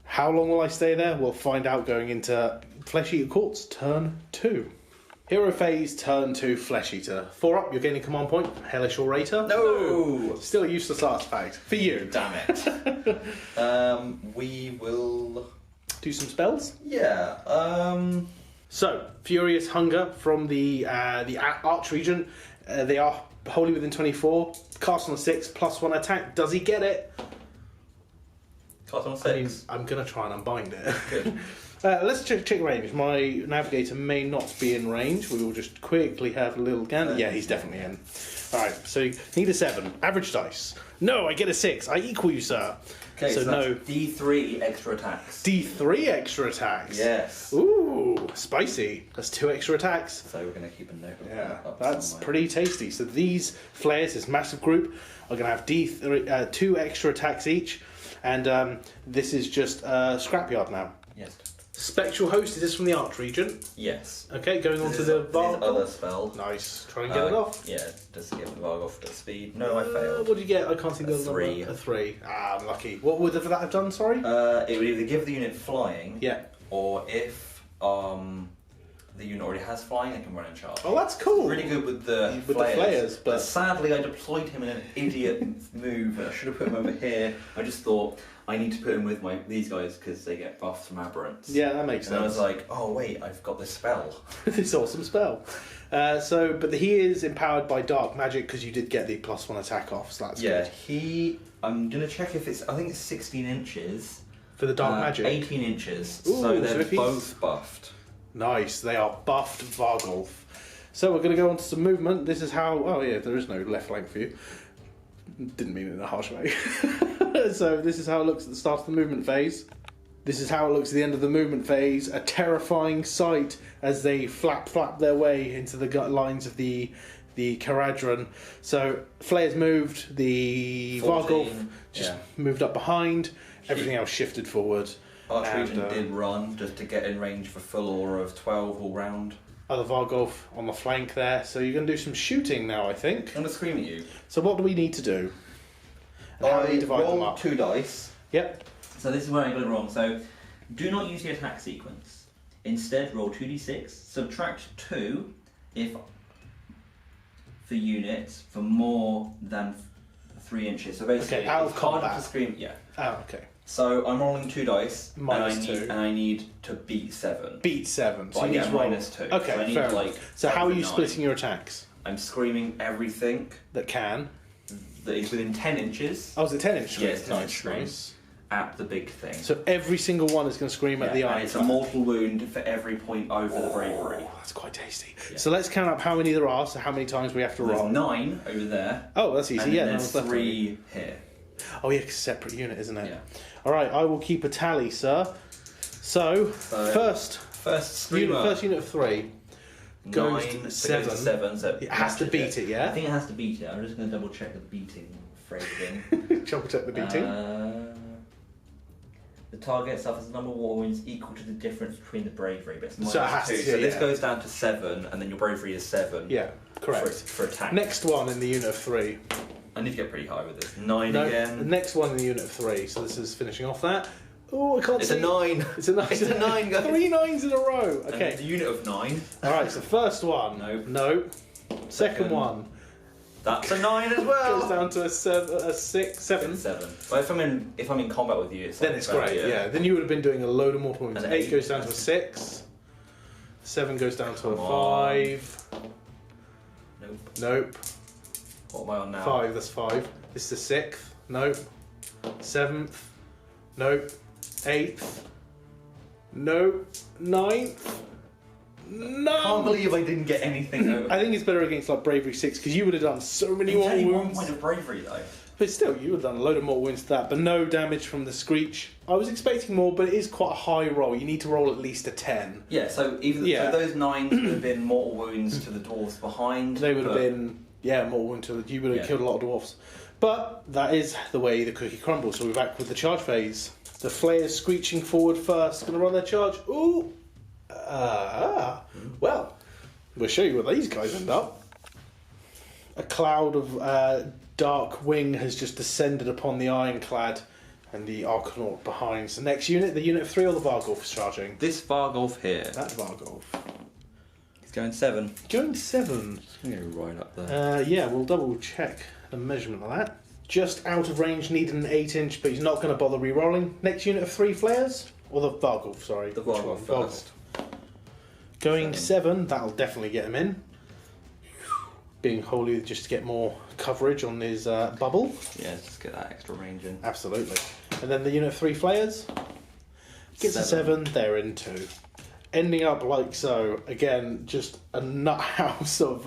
[SPEAKER 1] How long will I stay there? We'll find out going into Flesh Eater Courts turn 2. Hero Phase turn 2 Flesh Eater. 4 up, you're gaining command point. Hellish Orator.
[SPEAKER 2] No!
[SPEAKER 1] Still a useless artifact. For you.
[SPEAKER 2] Damn it. We will...
[SPEAKER 1] Do some spells.
[SPEAKER 2] Yeah,
[SPEAKER 1] So, Furious Hunger from the Arch region. They are wholly within 24. Cast on a 6, +1 attack. Does he get it?
[SPEAKER 2] Cast on 6.
[SPEAKER 1] I mean, I'm going to try and unbind it.
[SPEAKER 2] Good.
[SPEAKER 1] Let's check range. My navigator may not be in range. We will just quickly have a little gander. Yeah, he's definitely in. Alright, so you need a 7. Average dice. No, I get a 6. I equal you, sir.
[SPEAKER 2] Okay, so
[SPEAKER 1] no.
[SPEAKER 2] that's D3 extra attacks.
[SPEAKER 1] D3 extra attacks.
[SPEAKER 2] Yes.
[SPEAKER 1] Ooh, spicy. That's 2 extra attacks.
[SPEAKER 2] So we're going to keep a note of
[SPEAKER 1] Yeah,
[SPEAKER 2] that up
[SPEAKER 1] that's
[SPEAKER 2] somewhere.
[SPEAKER 1] pretty tasty. So these flares, this massive group, are going to have 2 extra attacks each, and this is just Scrapyard now.
[SPEAKER 2] Yes.
[SPEAKER 1] Spectral Host, is this from the Arch region?
[SPEAKER 2] Yes.
[SPEAKER 1] Okay, going on
[SPEAKER 2] This
[SPEAKER 1] to
[SPEAKER 2] is
[SPEAKER 1] the
[SPEAKER 2] his
[SPEAKER 1] Varg.
[SPEAKER 2] other spell.
[SPEAKER 1] Nice. Try and get it off.
[SPEAKER 2] Yeah, just to get the Varg off the speed. No, I failed.
[SPEAKER 1] What did you get? I can't see the
[SPEAKER 2] A
[SPEAKER 1] other
[SPEAKER 2] 3.
[SPEAKER 1] number. A 3. Ah, I'm lucky. What would that have done, sorry?
[SPEAKER 2] It would either give the unit flying,
[SPEAKER 1] Yeah.
[SPEAKER 2] or if the unit already has flying, it can run in charge.
[SPEAKER 1] Oh, that's cool.
[SPEAKER 2] Really good with the
[SPEAKER 1] flares,
[SPEAKER 2] but sadly I deployed him in an idiot move. I should have put him over here. I just thought I need to put him with these guys because they get buffs from aberrants.
[SPEAKER 1] Yeah, that makes
[SPEAKER 2] And I was
[SPEAKER 1] sense.
[SPEAKER 2] like, oh wait, I've got this spell.
[SPEAKER 1] This awesome spell. But he is empowered by dark magic because you did get the +1 attack off, so that's
[SPEAKER 2] Yeah,
[SPEAKER 1] good.
[SPEAKER 2] I'm gonna check if I think it's 16 inches.
[SPEAKER 1] For the dark magic?
[SPEAKER 2] 18 inches.
[SPEAKER 1] Ooh,
[SPEAKER 2] so
[SPEAKER 1] so
[SPEAKER 2] they're
[SPEAKER 1] if he's-
[SPEAKER 2] both buffed.
[SPEAKER 1] Nice, they are buffed Vargolf. So we're going to go on to some movement. This is how... Oh yeah, there is no left flank for you. Didn't mean it in a harsh way. So this is how it looks at the start of the movement phase. This is how it looks at the end of the movement phase. A terrifying sight as they flap their way into the gut lines of the Kharadron. So flares moved, the
[SPEAKER 2] 14,
[SPEAKER 1] Vargolf just moved up behind, everything else shifted forward.
[SPEAKER 2] Arch
[SPEAKER 1] And,
[SPEAKER 2] region did run just to get in range for full aura of 12 all round.
[SPEAKER 1] Other Vargolf on the flank there. So you're going to do some shooting now, I think.
[SPEAKER 2] I'm going to scream at you.
[SPEAKER 1] So what do we need to do? And how do we divide them
[SPEAKER 2] roll
[SPEAKER 1] up?
[SPEAKER 2] 2 dice.
[SPEAKER 1] Yep.
[SPEAKER 3] So this is where I got it wrong. So do not use the attack sequence. Instead, roll 2d6. Subtract 2 if for units for more than 3 inches. So basically,
[SPEAKER 1] Okay, out of
[SPEAKER 2] It's harder
[SPEAKER 1] combat.
[SPEAKER 2] to scream. Yeah.
[SPEAKER 1] Oh, okay.
[SPEAKER 2] So I'm rolling 2 dice,
[SPEAKER 1] Minus
[SPEAKER 2] and
[SPEAKER 1] 2.
[SPEAKER 2] I need to beat 7.
[SPEAKER 1] Beat 7.
[SPEAKER 2] But I
[SPEAKER 1] you
[SPEAKER 2] get
[SPEAKER 1] need
[SPEAKER 2] a
[SPEAKER 1] to roll-
[SPEAKER 2] -2.
[SPEAKER 1] Okay,
[SPEAKER 2] so I need
[SPEAKER 1] fair
[SPEAKER 2] to,
[SPEAKER 1] enough. So how are you
[SPEAKER 2] 9.
[SPEAKER 1] splitting your attacks?
[SPEAKER 2] I'm screaming everything
[SPEAKER 1] That can.
[SPEAKER 2] that is within 10 inches
[SPEAKER 1] Oh, is it 10 inch scream?
[SPEAKER 2] Yeah, it's 10 inch
[SPEAKER 1] Nice,
[SPEAKER 2] scream.
[SPEAKER 1] nice.
[SPEAKER 2] at the big thing.
[SPEAKER 1] So every single one is going to scream at the eye.
[SPEAKER 2] and it's a mortal wound for every point over the bravery.
[SPEAKER 1] Oh, that's quite tasty.
[SPEAKER 2] Yeah.
[SPEAKER 1] So let's count up how many there are, so how many times we have to
[SPEAKER 2] There's
[SPEAKER 1] roll.
[SPEAKER 2] 9 over there.
[SPEAKER 1] Oh, that's easy,
[SPEAKER 2] And
[SPEAKER 1] yeah.
[SPEAKER 2] then
[SPEAKER 1] no
[SPEAKER 2] there's
[SPEAKER 1] one's left
[SPEAKER 2] 3 here.
[SPEAKER 1] Oh, yeah, 'cause separate unit, isn't it?
[SPEAKER 2] Yeah.
[SPEAKER 1] Alright, I will keep a tally, sir. So first
[SPEAKER 2] First
[SPEAKER 1] unit of 3 goes
[SPEAKER 2] 9
[SPEAKER 1] to
[SPEAKER 2] to
[SPEAKER 1] 7.
[SPEAKER 2] 7. So
[SPEAKER 1] It has to beat it,
[SPEAKER 3] I
[SPEAKER 1] yeah?
[SPEAKER 3] think it has to beat it. I'm just going to double check the beating phrasing.
[SPEAKER 1] Double check the beating.
[SPEAKER 3] The target suffers a number of war wounds equal to the difference between the bravery bits.
[SPEAKER 1] So it has to,
[SPEAKER 2] So this
[SPEAKER 1] yeah.
[SPEAKER 2] goes down to 7, and then your bravery is 7.
[SPEAKER 1] Yeah, correct.
[SPEAKER 2] For attack.
[SPEAKER 1] Next one in the unit of 3.
[SPEAKER 2] I need to get pretty high with this. 9
[SPEAKER 1] No, the
[SPEAKER 2] again.
[SPEAKER 1] next one in the unit of 3. So this is finishing off that. Oh, I can't
[SPEAKER 2] It's
[SPEAKER 1] see.
[SPEAKER 2] a 9.
[SPEAKER 1] It's a 9.
[SPEAKER 2] It's a 9, guys.
[SPEAKER 1] 3 9s in a row.
[SPEAKER 2] And
[SPEAKER 1] Okay.
[SPEAKER 2] the unit of 9.
[SPEAKER 1] Alright, so first one.
[SPEAKER 2] Nope.
[SPEAKER 1] No. Second one.
[SPEAKER 2] That's a 9 as well.
[SPEAKER 1] Goes down to a 6, 7.
[SPEAKER 2] 7. But if I'm in combat with you, it's
[SPEAKER 1] Then
[SPEAKER 2] like
[SPEAKER 1] it's
[SPEAKER 2] better,
[SPEAKER 1] great, yeah. Then you would have been doing a load of mortal wounds.
[SPEAKER 2] And
[SPEAKER 1] 8
[SPEAKER 2] 8
[SPEAKER 1] goes down to a 6. 7 goes down to a
[SPEAKER 2] Come on.
[SPEAKER 1] 5. Nope.
[SPEAKER 3] What am I on now?
[SPEAKER 1] 5, that's 5. This is the 6th. Nope. 7th. Nope. 8th. Nope. 9th. No.
[SPEAKER 3] I can't believe I didn't get anything over.
[SPEAKER 1] I think it's better against like Bravery 6 because you would have done so many
[SPEAKER 3] It's
[SPEAKER 1] more
[SPEAKER 3] only 1
[SPEAKER 1] wounds.
[SPEAKER 3] point of bravery though.
[SPEAKER 1] But still, you would have done a load of more wounds to that, but no damage from the Screech. I was expecting more, but it is quite a high roll. You need to roll at least a 10.
[SPEAKER 3] Yeah, so even
[SPEAKER 1] Yeah.
[SPEAKER 3] so those 9s would have been mortal wounds to the dwarves behind.
[SPEAKER 1] They would have
[SPEAKER 3] but-
[SPEAKER 1] been, more wounds to you would have
[SPEAKER 3] Yeah.
[SPEAKER 1] killed a lot of dwarfs. But that is the way the cookie crumbles, so we're back with the charge phase. The Flayers screeching forward first, going to run their charge. Ooh! Well, we'll show you where these guys end up. A cloud of dark wing has just descended upon the Ironclad and the Arcanaut behind. So next unit, the unit of 3 or the Vargolf is charging?
[SPEAKER 3] This Vargolf here.
[SPEAKER 1] That's Vargolf.
[SPEAKER 3] He's going 7.
[SPEAKER 1] Going 7.
[SPEAKER 3] I'm going to go right up there.
[SPEAKER 1] Yeah, we'll double check the measurement of that. Just out of range, needed an 8-inch, but he's not going to bother re-rolling. Next unit of 3 Flayers? Or the Vargolf, sorry.
[SPEAKER 3] The
[SPEAKER 1] Which
[SPEAKER 3] Vargolf
[SPEAKER 1] one?
[SPEAKER 3] first.
[SPEAKER 1] Going 7, that'll definitely get him in. Being holy just to get more coverage on his bubble.
[SPEAKER 3] Yeah, just get that extra range in.
[SPEAKER 1] Absolutely. And then the unit of 3 Flayers gets a 7, they're in 2. Ending up like so. Again, just a nut house of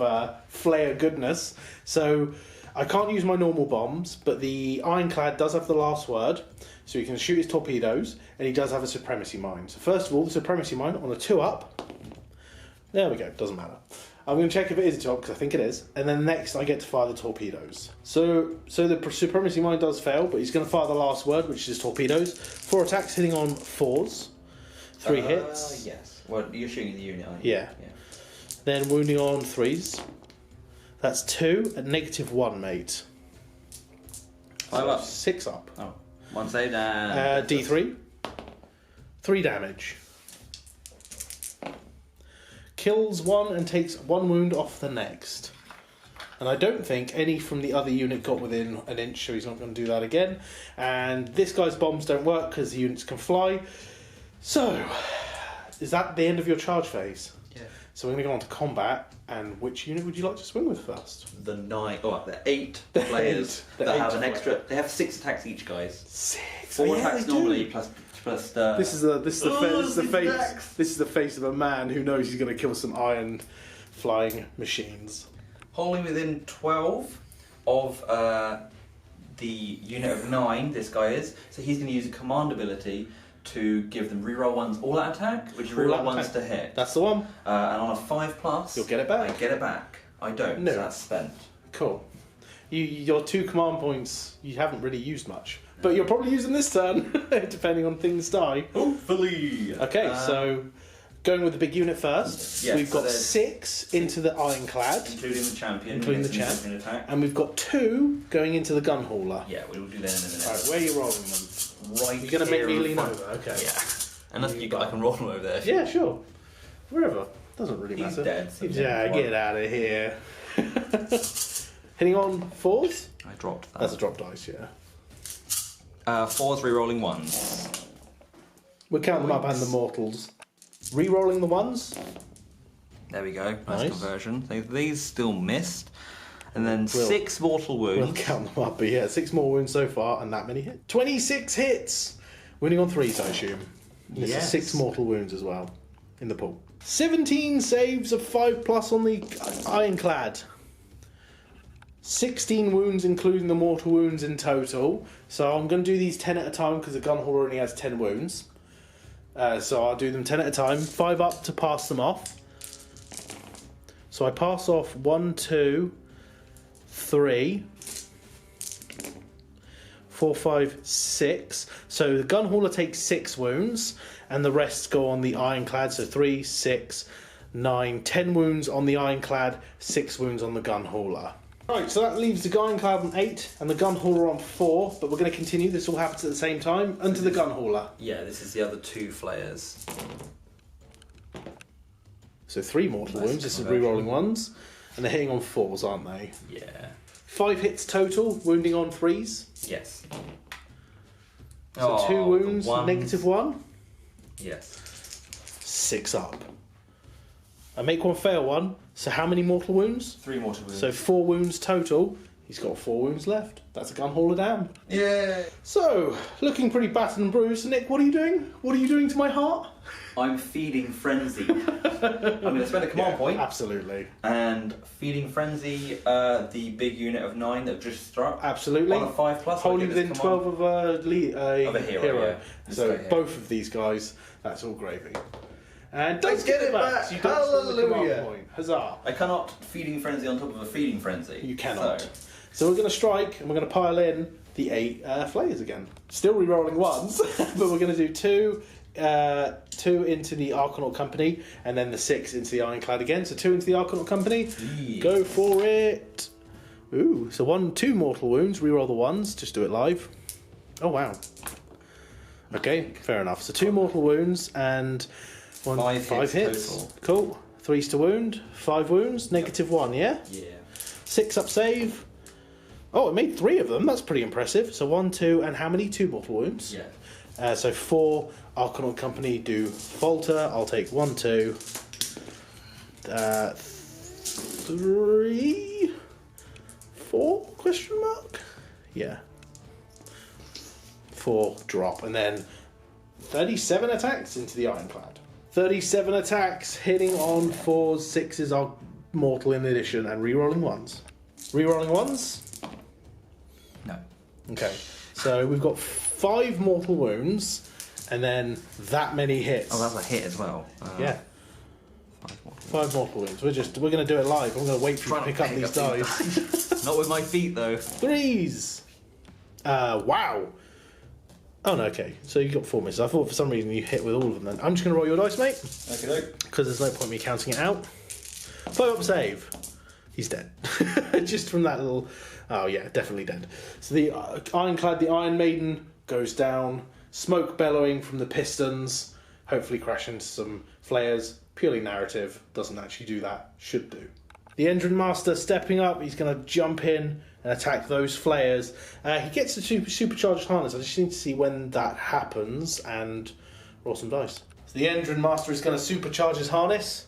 [SPEAKER 1] Flayer goodness. So I can't use my normal bombs, but the Ironclad does have the last word, so he can shoot his torpedoes, and he does have a Supremacy Mine. So first of all, the Supremacy Mine on a 2-up. There we go, doesn't matter. I'm going to check if it is a 2-up, because I think it is. And then next I get to fire the torpedoes. So the Supremacy Mine does fail, but he's going to fire the last word, which is torpedoes. 4 attacks hitting on 4s. 3 hits.
[SPEAKER 3] Yes. Well, you're shooting the unit, aren't you?
[SPEAKER 1] Yeah. Then wounding on 3s. That's 2 at -1, mate.
[SPEAKER 3] 5 up.
[SPEAKER 1] 6 up.
[SPEAKER 3] Oh. 1 save and...
[SPEAKER 1] D3. 3 damage. Kills 1 and takes 1 wound off the next. And I don't think any from the other unit got within an inch, so he's not going to do that again. And this guy's bombs don't work because the units can fly. So, is that the end of your charge phase?
[SPEAKER 3] Yeah.
[SPEAKER 1] So we're going to go on to combat. And which unit would you like to swing with first?
[SPEAKER 3] The 8 players
[SPEAKER 1] The
[SPEAKER 3] that
[SPEAKER 1] 8
[SPEAKER 3] have an extra...
[SPEAKER 1] player.
[SPEAKER 3] They have 6 attacks each, guys.
[SPEAKER 1] 6.
[SPEAKER 3] 4
[SPEAKER 1] Oh, yeah,
[SPEAKER 3] attacks
[SPEAKER 1] they do.
[SPEAKER 3] normally, plus
[SPEAKER 1] This is the face.
[SPEAKER 3] attacks.
[SPEAKER 1] This is the face of a man who knows he's going to kill some iron flying machines.
[SPEAKER 3] Wholly within 12 of the unit of 9, this guy is. So he's going to use a command ability to give them reroll 1s all out attack, which
[SPEAKER 1] All
[SPEAKER 3] reroll
[SPEAKER 1] out
[SPEAKER 3] 1s
[SPEAKER 1] attack.
[SPEAKER 3] to hit.
[SPEAKER 1] That's the one.
[SPEAKER 3] And on a 5+,
[SPEAKER 1] You'll get it back.
[SPEAKER 3] I get it back. I don't,
[SPEAKER 1] No.
[SPEAKER 3] so that's spent.
[SPEAKER 1] Cool. Your 2 command points you haven't really used much, but you'll probably use them this turn, depending on things die.
[SPEAKER 3] Hopefully.
[SPEAKER 1] Okay, so going with the big unit first,
[SPEAKER 3] yes,
[SPEAKER 1] we've
[SPEAKER 3] so
[SPEAKER 1] got
[SPEAKER 3] there's
[SPEAKER 1] 6 into the Ironclad,
[SPEAKER 3] Including the champion.
[SPEAKER 1] Including the
[SPEAKER 3] who gets
[SPEAKER 1] champ.
[SPEAKER 3] an attack.
[SPEAKER 1] and we've got 2 going into the gun hauler.
[SPEAKER 3] Yeah, we'll do that in a minute.
[SPEAKER 1] Alright, where are you rolling them?
[SPEAKER 3] Right
[SPEAKER 1] You're going to make
[SPEAKER 3] here
[SPEAKER 1] me
[SPEAKER 3] in
[SPEAKER 1] lean
[SPEAKER 3] front.
[SPEAKER 1] over, okay.
[SPEAKER 3] Yeah. Unless I can roll them over there.
[SPEAKER 1] Yeah, sure. Wherever. Doesn't really
[SPEAKER 3] He's
[SPEAKER 1] matter.
[SPEAKER 3] dead, so
[SPEAKER 1] Yeah,
[SPEAKER 3] one.
[SPEAKER 1] get out of here. Hitting on 4s?
[SPEAKER 3] I dropped that.
[SPEAKER 1] That's a drop dice, yeah.
[SPEAKER 3] 4s re-rolling 1s.
[SPEAKER 1] We'll count them up and the mortals. Re-rolling the 1s?
[SPEAKER 3] There we go. Nice
[SPEAKER 1] Nice.
[SPEAKER 3] conversion. So these still missed. And then
[SPEAKER 1] We'll-
[SPEAKER 3] 6 mortal wounds.
[SPEAKER 1] We'll count them up, but yeah, 6 more wounds so far and that many hits. 26 hits! Winning on 3s, I assume. This
[SPEAKER 3] Yes.
[SPEAKER 1] is 6 mortal wounds as well in the pool. 17 saves of 5+ on the Ironclad. 16 wounds, including the mortal wounds in total. So I'm going to do these 10 at a time because the gun hauler only has 10 wounds. So I'll do them 10 at a time. 5 up to pass them off. So I pass off 1, 2, 3, 4, 5, 6. So the gun hauler takes 6 wounds, and the rest go on the Ironclad. So 3, 6, 9, 10 wounds on the Ironclad, 6 wounds on the gun hauler. Right, so that leaves the Ironclad on 8 and the gun hauler on 4. But we're going to continue. This all happens at the same time. Onto the gun hauler.
[SPEAKER 3] Yeah, this is the other 2 flayers.
[SPEAKER 1] So 3 mortal
[SPEAKER 3] Nice
[SPEAKER 1] wounds. This is
[SPEAKER 3] conversion.
[SPEAKER 1] re-rolling ones, and they're hitting on 4s, aren't they?
[SPEAKER 3] Yeah.
[SPEAKER 1] 5 hits total, wounding on 3s.
[SPEAKER 3] Yes.
[SPEAKER 1] So 2 wounds,
[SPEAKER 3] the ones-
[SPEAKER 1] -1.
[SPEAKER 3] Yes.
[SPEAKER 1] 6 up. I make one, fail one. So how many mortal wounds?
[SPEAKER 3] 3 mortal wounds.
[SPEAKER 1] So 4 wounds total. He's got 4 wounds left. That's a gun hauler down.
[SPEAKER 2] Yeah.
[SPEAKER 1] So, looking pretty battered and bruised. Nick, what are you doing? What are you doing to my heart?
[SPEAKER 3] I'm feeding Frenzy. I'm going to spend a command point.
[SPEAKER 1] Absolutely.
[SPEAKER 3] And feeding Frenzy, the big unit of 9 that just struck.
[SPEAKER 1] Absolutely.
[SPEAKER 3] On a 5+.
[SPEAKER 1] Wholly within 12 of a hero.
[SPEAKER 3] Yeah.
[SPEAKER 1] So both of these guys, that's all gravy. And don't
[SPEAKER 2] get it back.
[SPEAKER 1] So you don't steal the command
[SPEAKER 2] Hallelujah.
[SPEAKER 1] point. Huzzah.
[SPEAKER 3] I cannot feeding Frenzy on top of a feeding Frenzy.
[SPEAKER 1] You cannot.
[SPEAKER 3] So,
[SPEAKER 1] So we're going to strike and we're going to pile in the 8 flayers again. Still re-rolling ones, but we're going to do 2 into the Archanaut Company and then the 6 into the Ironclad again. So 2 into the Archanaut Company.
[SPEAKER 3] Yes.
[SPEAKER 1] Go for it. Ooh, so 2 mortal wounds. Re-roll the ones. Just do it live. Oh wow. Okay, fair enough. So 2 mortal wounds and 5 hits.
[SPEAKER 2] total.
[SPEAKER 1] Cool. 3's to wound. 5 wounds. -1. Yeah.
[SPEAKER 3] yeah.
[SPEAKER 1] 6 up save. Oh, it made 3 of them. That's pretty impressive. So 1, 2, and how many? 2 mortal wounds.
[SPEAKER 3] Yeah.
[SPEAKER 1] So 4 Archanaut Company do falter. I'll take 1, 2, 3, 4? Question mark. Yeah. 4 drop, and then 37 attacks into the Ironclad. 37 attacks, hitting on 4s, 6s are mortal in addition, and re-rolling 1s. Re-rolling 1s.
[SPEAKER 3] No.
[SPEAKER 1] Okay, so we've got 5 mortal wounds, and then that many hits.
[SPEAKER 3] Oh, that's a hit as well.
[SPEAKER 1] Yeah, 5 mortal wounds. We're going to do it live. I'm going to wait for you to pick up these dice.
[SPEAKER 3] Not with my feet though.
[SPEAKER 1] 3s. Wow. Oh no, okay. So you got 4 misses. I thought for some reason you hit with all of them. Then I'm just going to roll your dice, mate,
[SPEAKER 3] Okay.
[SPEAKER 1] because there's no point me counting it out. 5 up save. He's dead. Just from that little. Oh yeah, definitely dead. So the Ironclad, the Iron Maiden, goes down. Smoke bellowing from the pistons. Hopefully crash into some flares. Purely narrative. Doesn't actually do that. Should do. The Engine Master stepping up. He's going to jump in and attack those flares. He gets the supercharged harness. I just need to see when that happens and roll some dice. So the Engine Master is going to supercharge his harness.